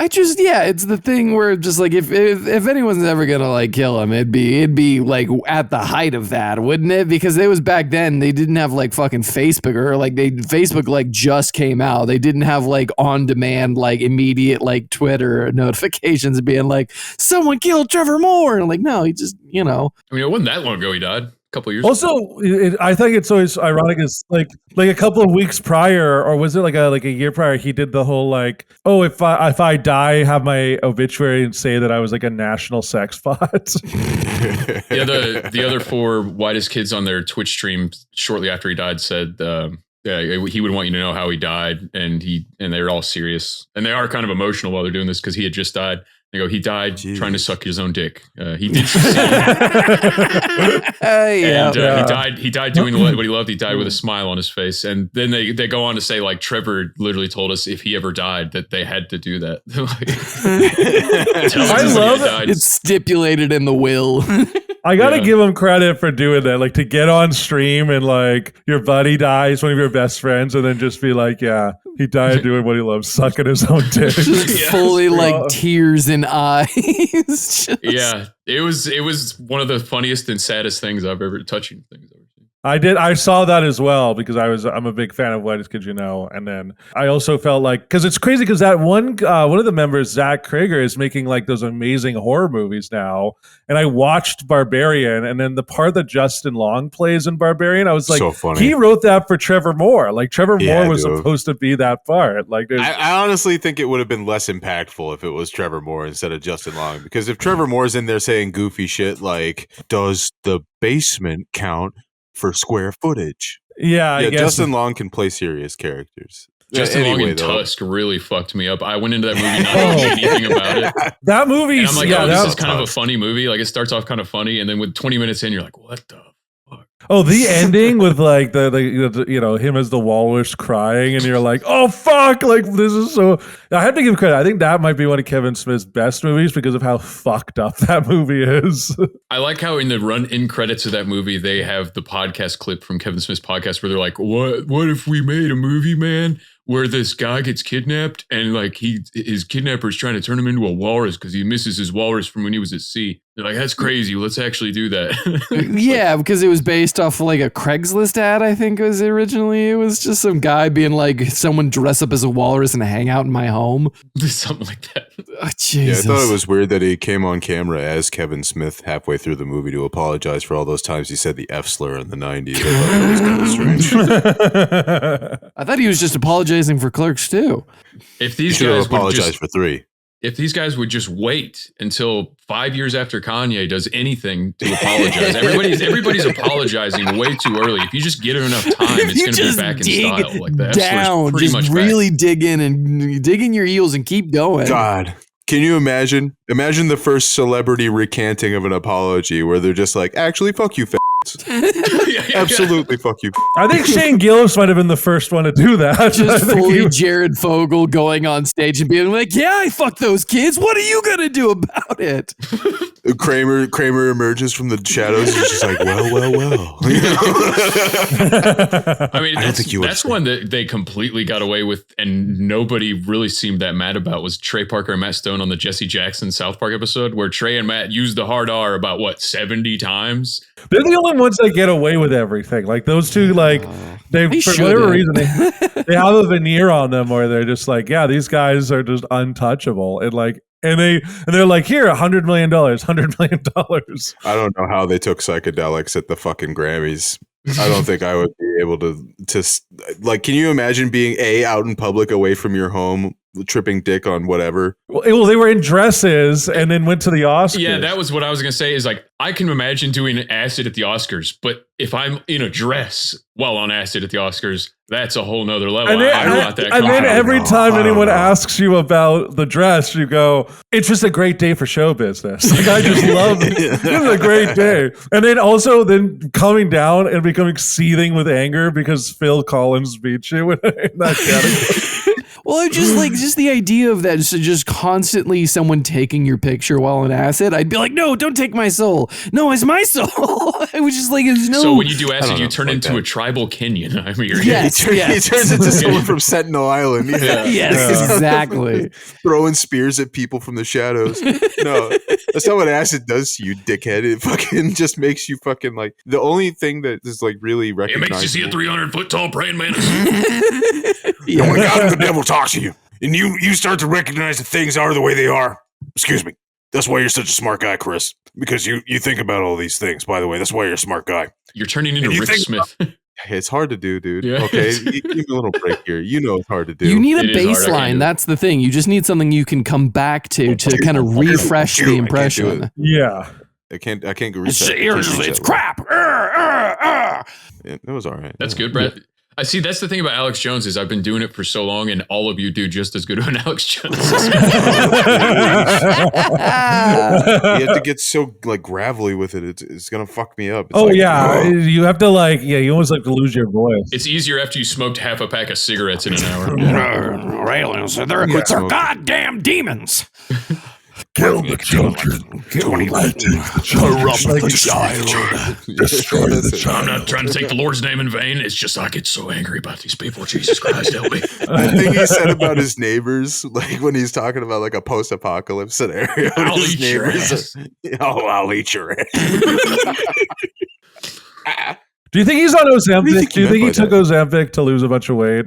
It's the thing where just like, if anyone's ever going to like kill him, it'd be like at the height of that, wouldn't it? Because it was back then, they didn't have like fucking Facebook or like Facebook like just came out. They didn't have like on demand, like immediate like Twitter notifications being like, someone killed Trevor Moore. And I'm like, no, he just,
I mean, it wasn't that long ago he died. A couple of years
also
ago.
I think it's always ironic is like a couple of weeks prior, or was it like a year prior, he did the whole like, oh, if I die, have my obituary and say that I was like a national sex bot.
The other four whitest kids on their Twitch stream shortly after he died said he would want you to know how he died, and they're all serious, and they are kind of emotional while they're doing this because he had just died. They go, he died trying to suck his own dick. He did succeed. He died doing what he loved. He died with a smile on his face. And then they go on to say, like, Trevor literally told us if he ever died that they had to do that.
I love it.
It's stipulated in the will.
I gotta give him credit for doing that, like to get on stream and like your buddy dies, one of your best friends, and then just be like, yeah, he died doing what he loves, sucking his own dick.
Fully like tears in eyes.
Yeah, it was one of the funniest and saddest things I've ever touching things I've ever seen.
I saw that as well because I'm a big fan of Whitest Kids You Know, and then I also felt like, because it's crazy because that one of the members, Zach Krager, is making like those amazing horror movies now, and I watched Barbarian, and then the part that Justin Long plays in Barbarian, I was like, so funny. He wrote that for Trevor Moore. Like Trevor Moore was supposed to be that part. Like
I honestly think it would have been less impactful if it was Trevor Moore instead of Justin Long, because if Trevor Moore's in there saying goofy shit like, does the basement count for square footage?
Yeah,
Justin Long can play serious characters.
Justin Long in Tusk really fucked me up. I went into that movie not knowing anything about it.
That movie,
and I'm like, this is kind of a funny movie. Like, it starts off kind of funny, and then with 20 minutes in, you're like, what the fuck?
Oh, the ending with like the him as the walrus crying, and you're like, oh fuck, like this is so. I have to give credit. I think that might be one of Kevin Smith's best movies because of how fucked up that movie is.
I like how in the run-in credits of that movie they have the podcast clip from Kevin Smith's podcast where they're like, what if we made a movie, man, where this guy gets kidnapped and like his kidnapper is trying to turn him into a walrus because he misses his walrus from when he was at sea. They're like, that's crazy. Let's actually do that.
Yeah, because it was based off of like a Craigslist ad, I think it was originally. It was just some guy being like, someone dress up as a walrus and hang out in my home.
Something like that.
Oh, Jesus.
Yeah, I thought it was weird that he came on camera as Kevin Smith halfway through the movie to apologize for all those times he said the F slur in the 90s. I thought that was kind of strange.
I thought he was just apologizing apologizing for Clerks too.
If these
Should have
guys would
apologized
just,
for 3.
if these guys would just wait until 5 years after Kanye does anything to apologize, everybody's apologizing way too early. If you just give it enough time, it's going to be back in style. Like that.
Down,
pretty
just
much
really dig in your heels and keep going.
God. Can you imagine? Imagine the first celebrity recanting of an apology where they're just like, actually, fuck you, absolutely fuck you.
I think Shane Gillis might have been the first one to do that.
Just fully Jared Fogle going on stage and being like, yeah, I fucked those kids. What are you going to do about it?
Kramer emerges from the shadows. He's just like, well.
I mean, that's one that they completely got away with, and nobody really seemed that mad about. Was Trey Parker and Matt Stone on the Jesse Jackson South Park episode, where Trey and Matt used the hard R about 70 times.
They're the only ones that get away with everything. Like those two, like they for whatever reason they have a veneer on them where they're just like, yeah, these guys are just untouchable, and like. And they're like, here, $100 million.
I don't know how they took psychedelics at the fucking Grammys. I don't think I would be able to like. Can you imagine being out in public, away from your home, tripping dick on whatever?
Well, they were in dresses and then went to the Oscars.
Yeah, that was what I was gonna say. Is like I can imagine doing acid at the Oscars, but if I'm in a dress while on acid at the Oscars, that's a whole nother level.
And then every time anyone asks you about the dress, you go, "It's just a great day for show business." Like I just love it. It's a great day. And then also coming down and becoming seething with anger because Phil Collins beat you in that category.
Well, just the idea of that, so just constantly someone taking your picture while on acid, I'd be like, no, don't take my soul. No, it's my soul. I was just like, no.
So when you do acid, you turn into a tribal Kenyan. I mean,
yes.
He turns into someone from Sentinel Island. Yeah.
Yes, exactly.
Throwing spears at people from the shadows. No, that's not what acid does to you, dickhead. It fucking just makes you fucking like, the only thing that is like really recognizable.
It makes you see a 300-foot tall praying mantis.
Yeah. When God and the devil talks to you, and you start to recognize that things are the way they are. Excuse me. That's why you're such a smart guy, Chris. Because you think about all these things, by the way. That's why you're a smart guy.
You're turning into Rick Smith.
It's hard to do, dude.
Yeah.
Okay, give me a little break here. You know it's hard to do.
You need a baseline. That's the thing. You just need something you can come back to kind of refresh the impression.
Yeah.
I can't go
reset. It's crap.
Yeah, it was all right.
That's good, Brett. I see. That's the thing about Alex Jones is I've been doing it for so long, and all of you do just as good of an Alex Jones.
You have to get so like gravelly with it. It's gonna fuck me up. It's
you have to you almost like to lose your voice.
It's easier after you smoked half a pack of cigarettes in an hour.
They're goddamn demons.
Kill the children. 2019.
Corrupt the child.
Destroy the child.
I'm not trying to take the Lord's name in vain. It's just I get so angry about these people. Jesus Christ, help me.
The thing he said about his neighbors, like when he's talking about like a post-apocalypse scenario,
I'll eat your ass.
I'll eat your ass.
Do you think he's on Ozempic? Do you think he took Ozempic to lose a bunch of weight?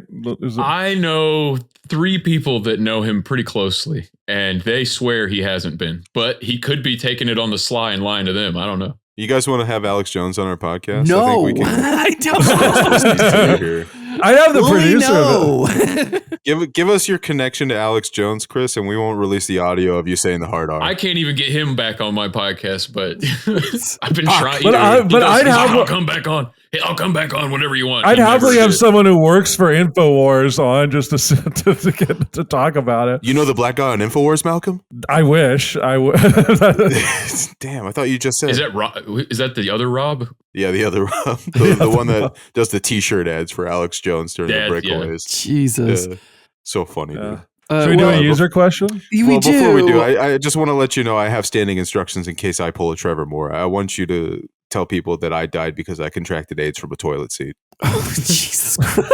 I know 3 people that know him pretty closely, and they swear he hasn't been. But he could be taking it on the sly and lying to them. I don't know.
You guys want to have Alex Jones on our podcast?
No,
I think we can.
I don't.
I have the producer of
it. Give us your connection to Alex Jones, Chris, and we won't release the audio of you saying the hard R.
I can't even get him back on my podcast, but I've been trying. I'll come back on. Hey, I'll come back on whenever you want.
I'd happily have someone who works for InfoWars on just to get to talk about it.
You know the black guy on InfoWars, Malcolm?
I wish I would.
Damn, I thought you just said.
Is that the other Rob?
Yeah, the other Rob, the one that does the T-shirt ads for Alex Jones during the breakaways.
Jesus,
so funny. Dude.
Should we do a user question?
Before we do, I just want to let you know I have standing instructions in case I pull a Trevor Moore. I want you to tell people that I died because I contracted AIDS from a toilet seat.
Oh, Jesus Christ.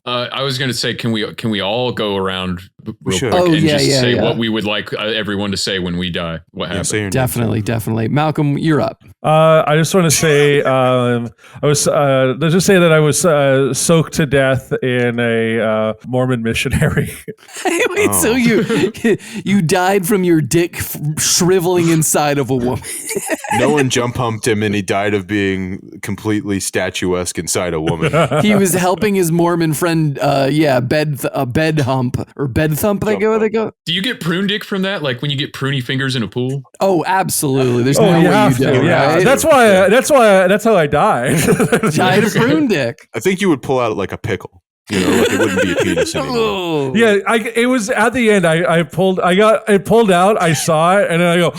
I was going to say, can we all go around real quick and say what we would like everyone to say when we die? What happened?
Definitely. Malcolm, you're up.
I just want to say, let's just say that I was soaked to death in a Mormon missionary.
Wait, so you died from your dick shriveling inside of a woman?
No one jump humped him, and he died of being completely statuesque inside a woman.
He was helping his Mormon friend, bed hump or bed thump. They go.
Do you get prune dick from that? Like when you get pruny fingers in a pool?
Oh, absolutely. There's no way you don't.
Yeah,
right?
that's how I died.
Died of prune dick.
I think you would pull out like a pickle. You know, like it wouldn't be a penis anymore.
Yeah, it was at the end. It pulled out. I saw it, and then I go,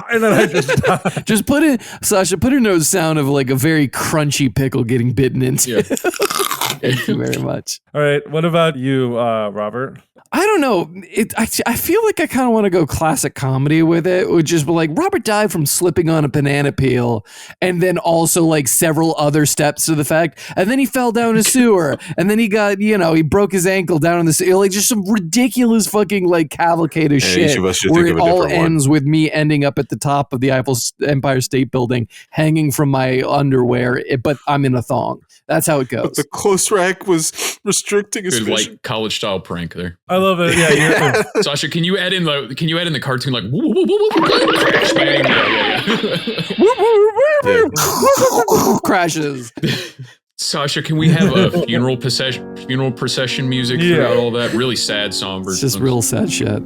and then I just died.
Just put in, Sasha, put in a sound of like a very crunchy pickle getting bitten into.
Yeah.
Thank you very much.
All right, what about you, Robert?
I don't know. I feel like I kind of want to go classic comedy with it, which is like Robert died from slipping on a banana peel, and then also like several other steps to the fact, and then he fell down a sewer, and then he got, he broke his ankle down in the sewer, like just some ridiculous fucking like cavalcade of shit,
each of us should
where
think
it
of a
all
different one.
ends with me ending up at the top of the Empire State Building, hanging from my underwear, but I'm in a thong. That's how it goes.
But the close rack was restricting his
Good,
vision.
like college style prank there.
I love it. Yeah,
Sasha, can you add in the cartoon like woo, woo, woo, woo, woo, crash bang? Yeah.
Crashes.
Sasha, can we have a funeral procession music throughout all that? Really sad song.
It's just real sad shit.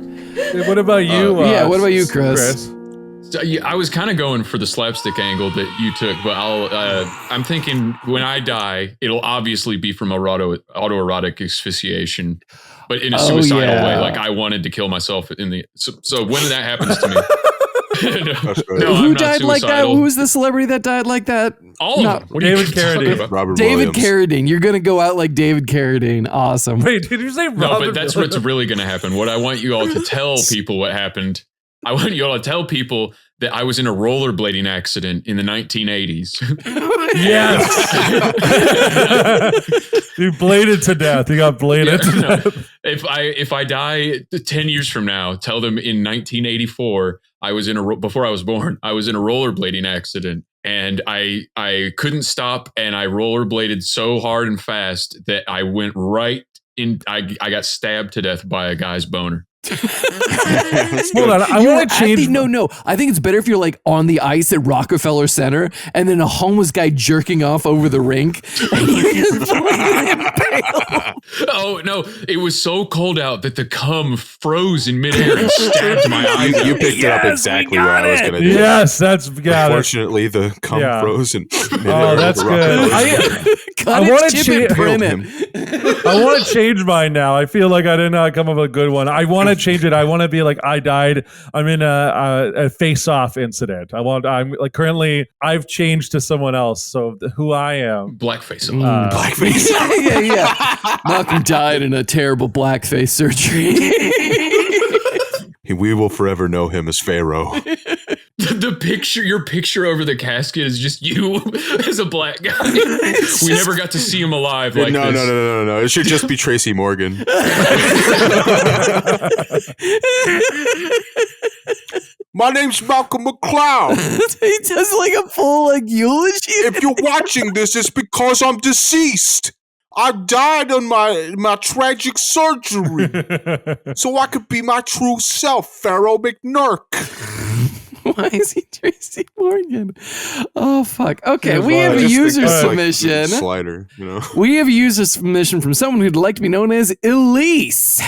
What about you?
What about you, Chris?
So, yeah, I was kind of going for the slapstick angle that you took, but I'm thinking when I die, it'll obviously be from autoerotic asphyxiation, but in a suicidal way. Like I wanted to kill myself so when that happens to me. No,
who died like that? Who was the celebrity that died like that?
All of them.
David Carradine.
Robert
David
Williams.
Carradine. You're gonna go out like David Carradine. Awesome.
Wait, did you say Robert?
No, but that's what's really going to happen. What I want you all to tell people what happened. I want you all to tell people that I was in a rollerblading accident in the 1980s.
Yes. You bladed to death. You got bladed to death.
If I die 10 years from now, tell them in 1984, before I was born, I was in a rollerblading accident and I couldn't stop and I rollerbladed so hard and fast that I went right in. I got stabbed to death by a guy's boner.
Hold on, I want to change.
No. I think it's better if you're like on the ice at Rockefeller Center, and then a homeless guy jerking off over the rink. And you just
Oh no! It was so cold out that the cum froze in midair and stabbed my eyes.
You picked it up exactly where I was going to do.
Yes, that's got it.
Unfortunately, the cum froze and.
Oh, that's good. I want to change. I want to change mine now. I feel like I did not come up with a good one. I want to change it. I want to be like I died. I'm in a face-off incident. I'm like currently. I've changed to someone else. So who I am?
Blackface.
Blackface.
yeah. Malcolm died in a terrible blackface surgery.
We will forever know him as Pharaoh.
Your picture over the casket is just you as a black guy. We never got to see him alive like
No.
this.
It should just be Tracy Morgan. My name's Malcolm McLeod.
He does like a full like eulogy.
If you're watching this, it's because I'm deceased. I died on my tragic surgery, so I could be my true self, Pharaoh McNurk.
Why is he Tracy Morgan? Oh fuck. Okay, we have a user submission.
Like slider,
We have a user submission from someone who'd like to be known as Elise.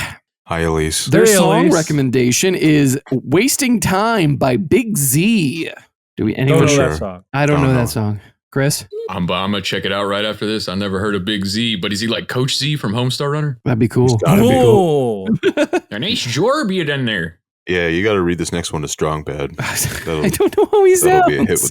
Hi, Elise.
Their song
Elise.
recommendation is "Wasting Time" by Big Z. Do we
Don't
anyone
know
sure?
that song.
I don't know that song. Chris?
I'm gonna check it out right after this. I never heard of Big Z, but is he like Coach Z from Homestar Runner?
That'd be cool.
Cool.
A nice job you done there.
Yeah, you got to read this next one to Strong Bad.
I don't know how he
That'll
sounds.
be a hit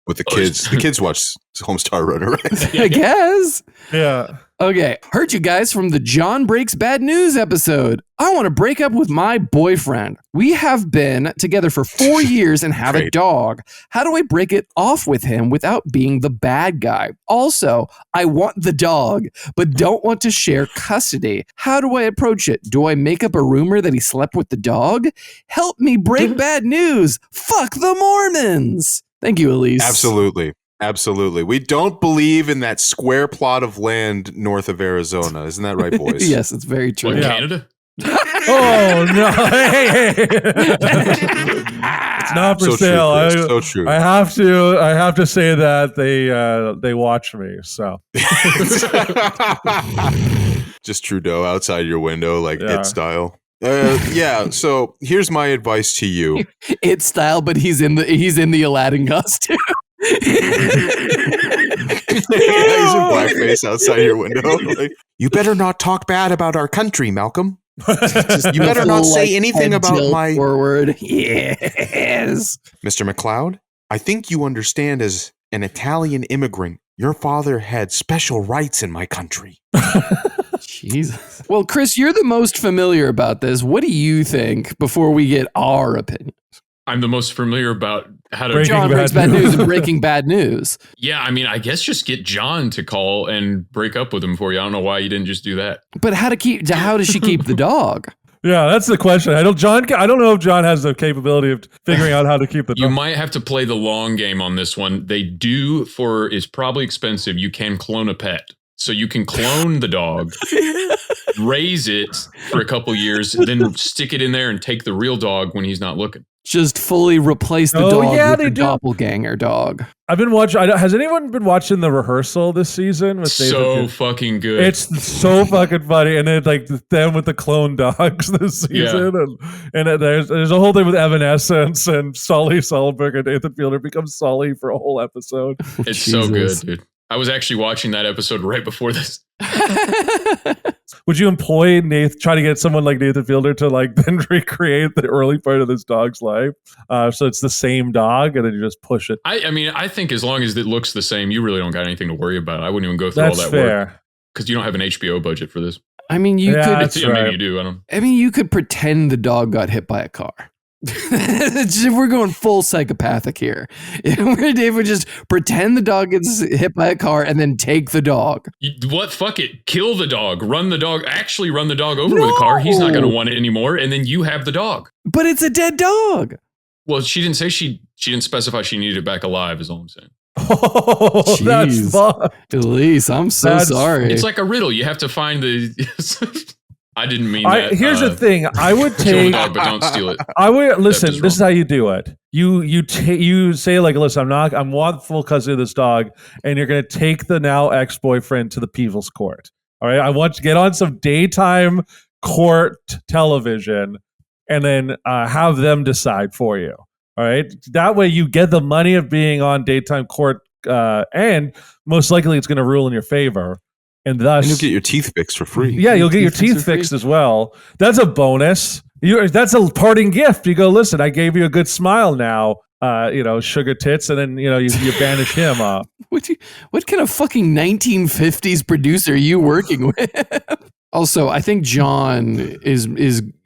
with the kids. The kids watch Homestar Runner, right?
I guess.
Yeah.
Okay, heard you guys from the John Breaks Bad News episode. I want to break up with my boyfriend. We have been together for 4 years and have a
Great.
dog. How do I break it off with him without being the bad guy? Also, I want the dog, but don't want to share custody. How do I approach it? Do I make up a rumor that he slept with the dog? Help me break bad news. Fuck the Mormons. Thank you, Elise.
Absolutely. We don't believe in that square plot of land north of Arizona. Isn't that right, boys?
Yes, it's very true.
What,
Yeah.
Canada?
Oh no! Hey. It's not for
So
sale.
true, Chris. So true.
I have to say that they watch me. So
just Trudeau outside your window, like it style. Yeah. So here's my advice to you.
It style, but he's in the Aladdin costume.
He's in blackface outside your window. Like, you better not talk bad about our country, Malcolm. You better not say anything about my
forward. Yes,
Mr. McLeod. I think you understand, as an Italian immigrant, your father had special rights in my country.
Jesus. Well, Chris, you're the most familiar about this. What do you think before we get our opinion?
I'm the most familiar about how to...
John breaks bad news and breaking bad news.
Yeah, I mean, I guess just get John to call and break up with him for you. I don't know why you didn't just do that.
But how does she keep the dog?
Yeah, that's the question. I don't know if John has the capability of figuring out how to keep the dog.
You might have to play the long game on this one. They do, it's probably expensive. You can clone a pet. So you can clone the dog, raise it for a couple years, then stick it in there and take the real dog when he's not looking.
Just fully replace the dog with the doppelganger dog.
I've been watching. Has anyone been watching the rehearsal this season? With
so fucking good.
It's so fucking funny, and then like them with the clone dogs this season, and there's a whole thing with Evanescence and Sully Sullenberg and Nathan Fielder becomes Sully for a whole episode.
It's so good, dude. I was actually watching that episode right before this.
Would you try to get someone like Nathan Fielder to like then recreate the early part of this dog's life? So it's the same dog and then you just push it.
I mean, I think as long as it looks the same, you really don't got anything to worry about. I wouldn't even go through all that work. Because you don't have an HBO budget for this.
I mean, you could.
Maybe you do. I don't.
I mean, you could pretend the dog got hit by a car. We're going full psychopathic here. Dave would just pretend the dog gets hit by a car and then take the dog.
What? Fuck it. Kill the dog. Run the dog. Actually run the dog over with a car. He's not going to want it anymore. And then you have the dog.
But it's a dead dog.
Well, she didn't say she didn't specify she needed it back alive is all I'm saying.
Oh, that's fun.
Elise, I'm so sorry.
It's like a riddle. You have to find the... I didn't mean that.
Here's the thing. I would take...
the dog, but don't steal it.
I would... Listen, this is how you do it. You say like, listen, I want full custody of this dog, and you're going to take the now ex-boyfriend to the People's Court. All right? I want to get on some daytime court television and then have them decide for you. All right? That way you get the money of being on daytime court, and most likely it's going to rule in your favor. And thus,
you'll get your teeth fixed for free.
Yeah, you'll get your teeth fixed as well. That's a bonus. That's a parting gift. You go, listen, I gave you a good smile now, sugar tits, and then, you banish him.
What kind of fucking 1950s producer are you working with? Also, I think John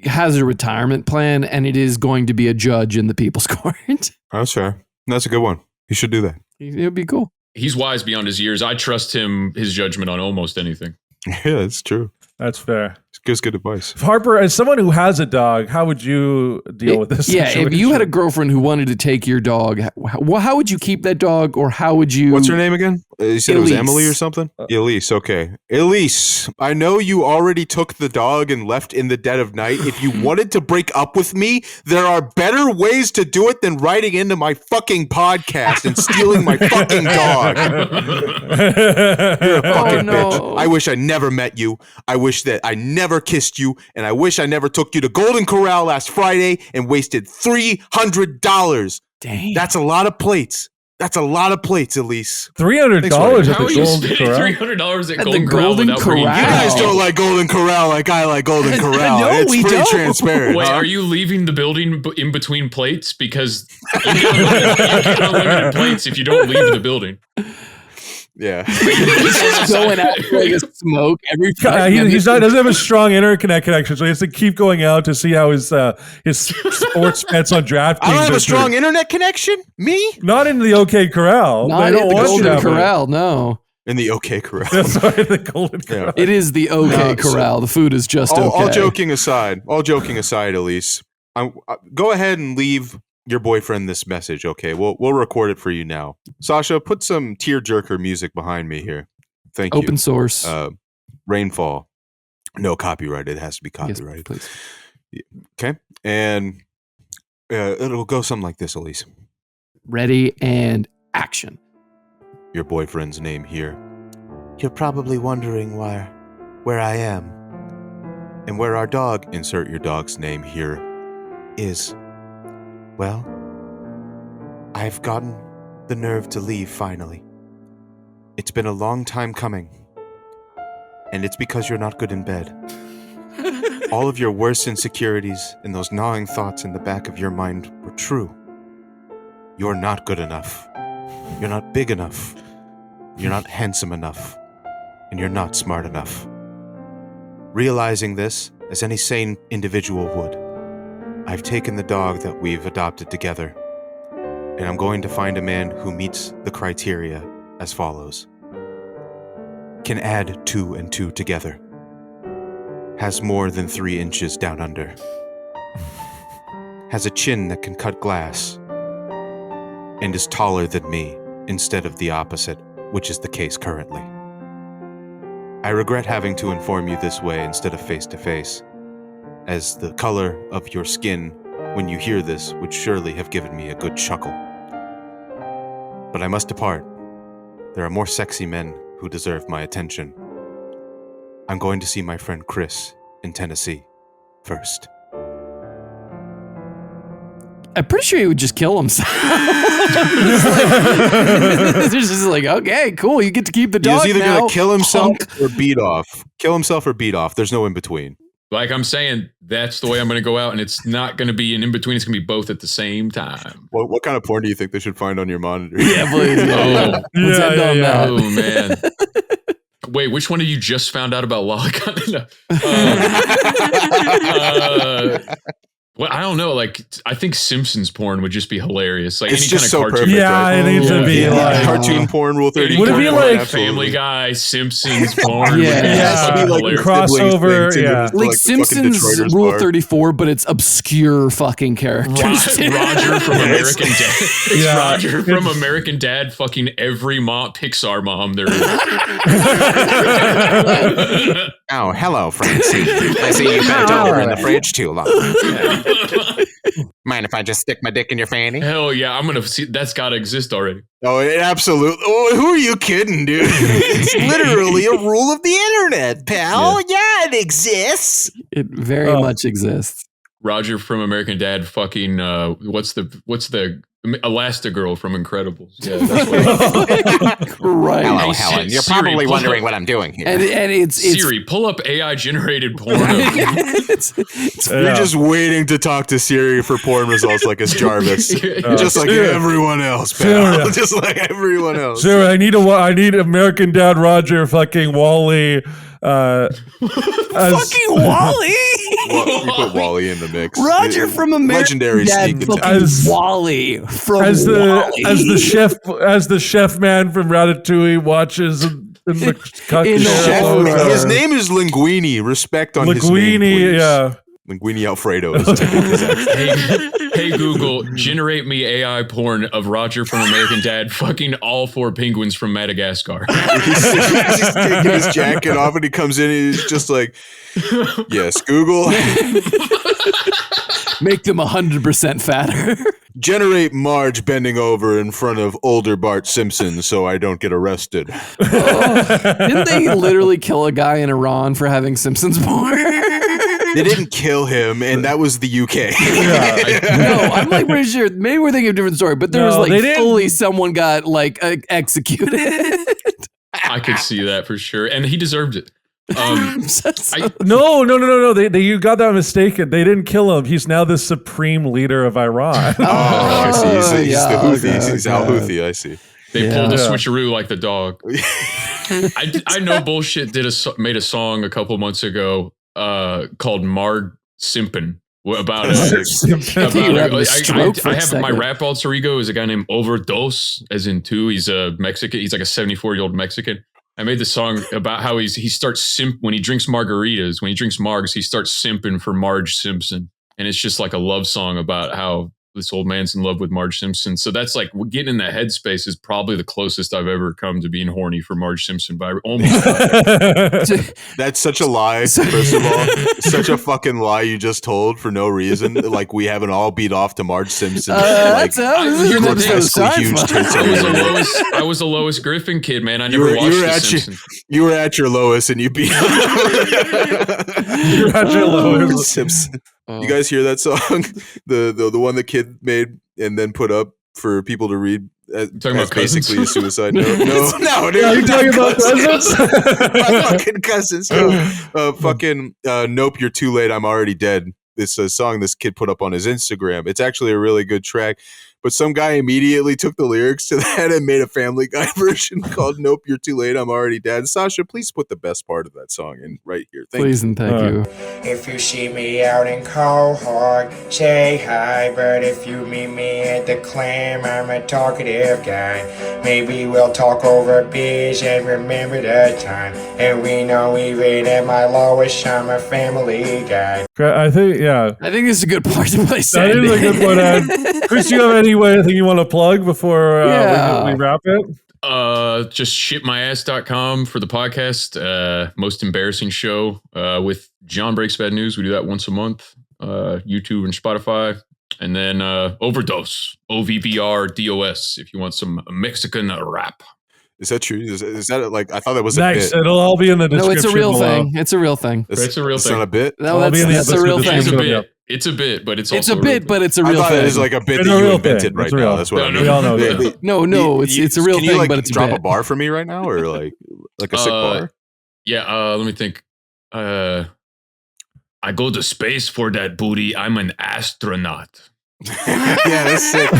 has a retirement plan, and it is going to be a judge in the People's Court.
That's fair. That's a good one. He should do that.
It would be cool.
He's wise beyond his years. I trust his judgment on almost anything.
Yeah, that's true.
That's fair.
It's good advice.
Harper, as someone who has a dog, how would you deal with this situation?
If you had a girlfriend who wanted to take your dog, how would you keep that dog, or how would you...
What's her name again? You said Elise. It was Emily or something? Elise, okay. Elise, I know you already took the dog and left in the dead of night. If you wanted to break up with me, there are better ways to do it than writing into my fucking podcast and stealing my fucking dog. You're a fucking bitch. I wish I never met you. I wish that I never kissed you, and I wish I never took you to Golden Corral last Friday and wasted $300.
Dang.
That's a lot of plates. That's a lot of plates, Elise.
$300 at the Golden Corral.
$300 at Golden Corral without bringing...
You guys don't like Golden Corral like I like Golden Corral.
No,
it's pretty transparent.
Wait, are you leaving the building in between plates? Because you get unlimited plates if you don't leave the building.
Yeah.
He's just going out like a smoke every time.
He doesn't have a strong internet connection, so he has to keep going out to see how his sports bets on DraftKings.
I don't have a strong internet connection? Me?
Not in the OK Corral.
Not in the Golden Corral, no.
In the OK Corral.
That's right, the Golden Corral.
It is the OK Corral. The food is just okay.
All joking aside, Elise, go ahead and leave your boyfriend this message, okay? We'll record it for you now. Sasha, put some tearjerker music behind me here. Thank you.
Open source.
Rainfall. No copyright. It has to be
Yes,
copyrighted.
please.
Okay. And it'll go something like this, Elise.
Ready and action.
Your boyfriend's name here. You're probably wondering where I am and where our dog, insert your dog's name here, is. Well, I've gotten the nerve to leave finally. It's been a long time coming, and it's because you're not good in bed. All of your worst insecurities and those gnawing thoughts in the back of your mind were true. You're not good enough. You're not big enough. You're not handsome enough. And you're not smart enough. Realizing this, as any sane individual would, I've taken the dog that we've adopted together, and I'm going to find a man who meets the criteria as follows. Can add 2 and 2 together. Has more than 3 inches down under. Has a chin that can cut glass. And is taller than me instead of the opposite, which is the case currently. I regret having to inform you this way instead of face to face, as the color of your skin when you hear this would surely have given me a good chuckle. But I must depart. There are more sexy men who deserve my attention. I'm going to see my friend Chris in Tennessee first.
I'm pretty sure he would just kill himself. It's just like, okay, cool. You get to keep the dog.
He's either
now.
going to kill himself
Punk.
or beat off. Kill himself or beat off. There's no in between.
Like I'm saying, that's the way I'm going to go out, and it's not going to be an in between. It's going to be both at the same time.
What kind of porn do you think they should find on your monitor?
Yeah, please.
Oh,
Let's end on that.
oh man. Wait, which one of you just found out about Lolicon? No. Well, I don't know. Like, I think Simpsons porn would just be hilarious. Like
It's
any
just
kind of
so
cartoon.
perfect.
Yeah,
right?
it needs to be like
cartoon porn rule 30.
Would it be like-
Family Guy, Simpsons porn?
Yeah.
would be
Yeah.
fucking
It'd be like
hilarious.
crossover,
siblings
yeah.
into
Like
the fucking
Simpsons
Detroiters
Rule
bar.
34, but it's obscure fucking characters.
Roger from American Dad. It's
Yeah,
Roger from
it's-
American Dad fucking every Pixar mom there is.
Oh, hello, Francie. I see you bent over in the fridge too long. Mind if I just stick my dick in your fanny?
Hell yeah, I'm going to see. That's got to exist already.
Oh, it absolutely. Oh, who are you kidding, dude?
It's literally a rule of the internet, pal. Yeah, it exists.
It very much exists.
Roger from American Dad fucking, what's the Elastigirl from Incredibles. Yeah, that's what
Right.
Hello,
Hey,
Helen. You're
Siri,
probably
pull
wondering
up-
what I'm doing here.
And it's
Siri, pull up AI generated porn.
it's
You're just waiting to talk to Siri for porn results like it's Jarvis. Just like
Siri.
everyone else, pal.
Siri.
Just like everyone else.
Sure, I need American Dad Roger fucking Wally.
fucking Wally.
You put Wally in the mix.
Roger from American
Legendary
Dad,
sneak
fucking
attack.
Wally from
as
Wally.
the chef man from Ratatouille watches in the
In the chef-
His name is Linguini. Respect on his name,
Linguini,
please.
yeah.
Linguini Alfredo. Is
Hey Google, generate me AI porn of Roger from American Dad fucking all 4 penguins from Madagascar.
he's taking his jacket off and he comes in and he's just like, yes, Google,
Make them 100% fatter.
generate Marge bending over in front of older Bart Simpson so I don't get arrested.
Didn't they literally kill a guy in Iran for having Simpsons porn?
They didn't kill him, and that was the UK.
No, I'm like pretty sure. Maybe we're thinking of a different story, but there was
No,
like
they didn't.
fully someone got like executed.
I could see that for sure. And he deserved it. I-
No. You got that mistaken. They didn't kill him. He's now the supreme leader of Iran.
Oh, I see. He's
yeah,
the Houthi.
okay,
He's
okay.
Al Houthi. I see.
They
Yeah.
pulled a
Yeah.
switcheroo like the dog. I know bullshit made a song a couple months ago called Marg Simpin about
You were having a stroke for
I
a
have my
second.
rap alter ego is a guy named Overdose, as in 2. He's a Mexican. He's like a 74-year-old Mexican. I made this song about how he starts simp when he drinks margaritas. When he drinks margs, he starts simping for Marge Simpson, and it's just like a love song about how this old man's in love with Marge Simpson. So that's like getting in that headspace is probably the closest I've ever come to being horny for Marge Simpson. By almost.
That's such a lie. First of all, such a fucking lie you just told for no reason. Like we haven't all beat off to Marge Simpson. Like, grotesquely huge tits.
I was a Lois Griffin kid, man. I never watched The Simpsons.
You were at your lowest, and you beat.
You're at your lowest.
Simpson. You guys hear that song? The one the kid made and then put up for people to read.
Talking about
basically a suicide note. No, dude.
Are you talking about cousins?
My fucking cousins. Nope, you're too late. I'm already dead. It's a song this kid put up on his Instagram. It's actually a really good track. But some guy immediately took the lyrics to that and made a Family Guy version called Nope, You're Too Late, I'm Already Dead. Sasha, please put the best part of that song in right here. Thank you.
And thank you.
If you see me out in Cohort, say hi. But if you meet me at the Clam, I'm a talkative guy. Maybe we'll talk over beers and remember the time. And we know even at my lowest, I'm a family guy.
I think
this is a good part to play.
That is a good one. Chris, do you have anything you want to plug before we wrap it?
Just shitmyass.com for the podcast. Most embarrassing show with John Breaks Bad News. We do that once a month. YouTube and Spotify. And then Overdose, OVVRDOS, if you want some Mexican rap.
Is that true? Is that like, I thought that was
nice.
a bit.
It'll all be in the description.
No, it's a real
below.
thing. It's a real thing.
It's a real thing.
It's not a bit?
No, that's a real thing.
It's a bit, but it's also
it's a bit, but it's a
I
real
thought
thing.
it is like a bit
It's
that
a
you
real
invented
thing.
right
It's real.
now. That's what I mean.
We all know that.
No, it's a real
can you,
thing,
like,
but it's
drop
a
a
bit.
bar for me right now, or like a sick bar?
Yeah, let me think. I go to space for that booty. I'm an astronaut.
Yeah, that's sick.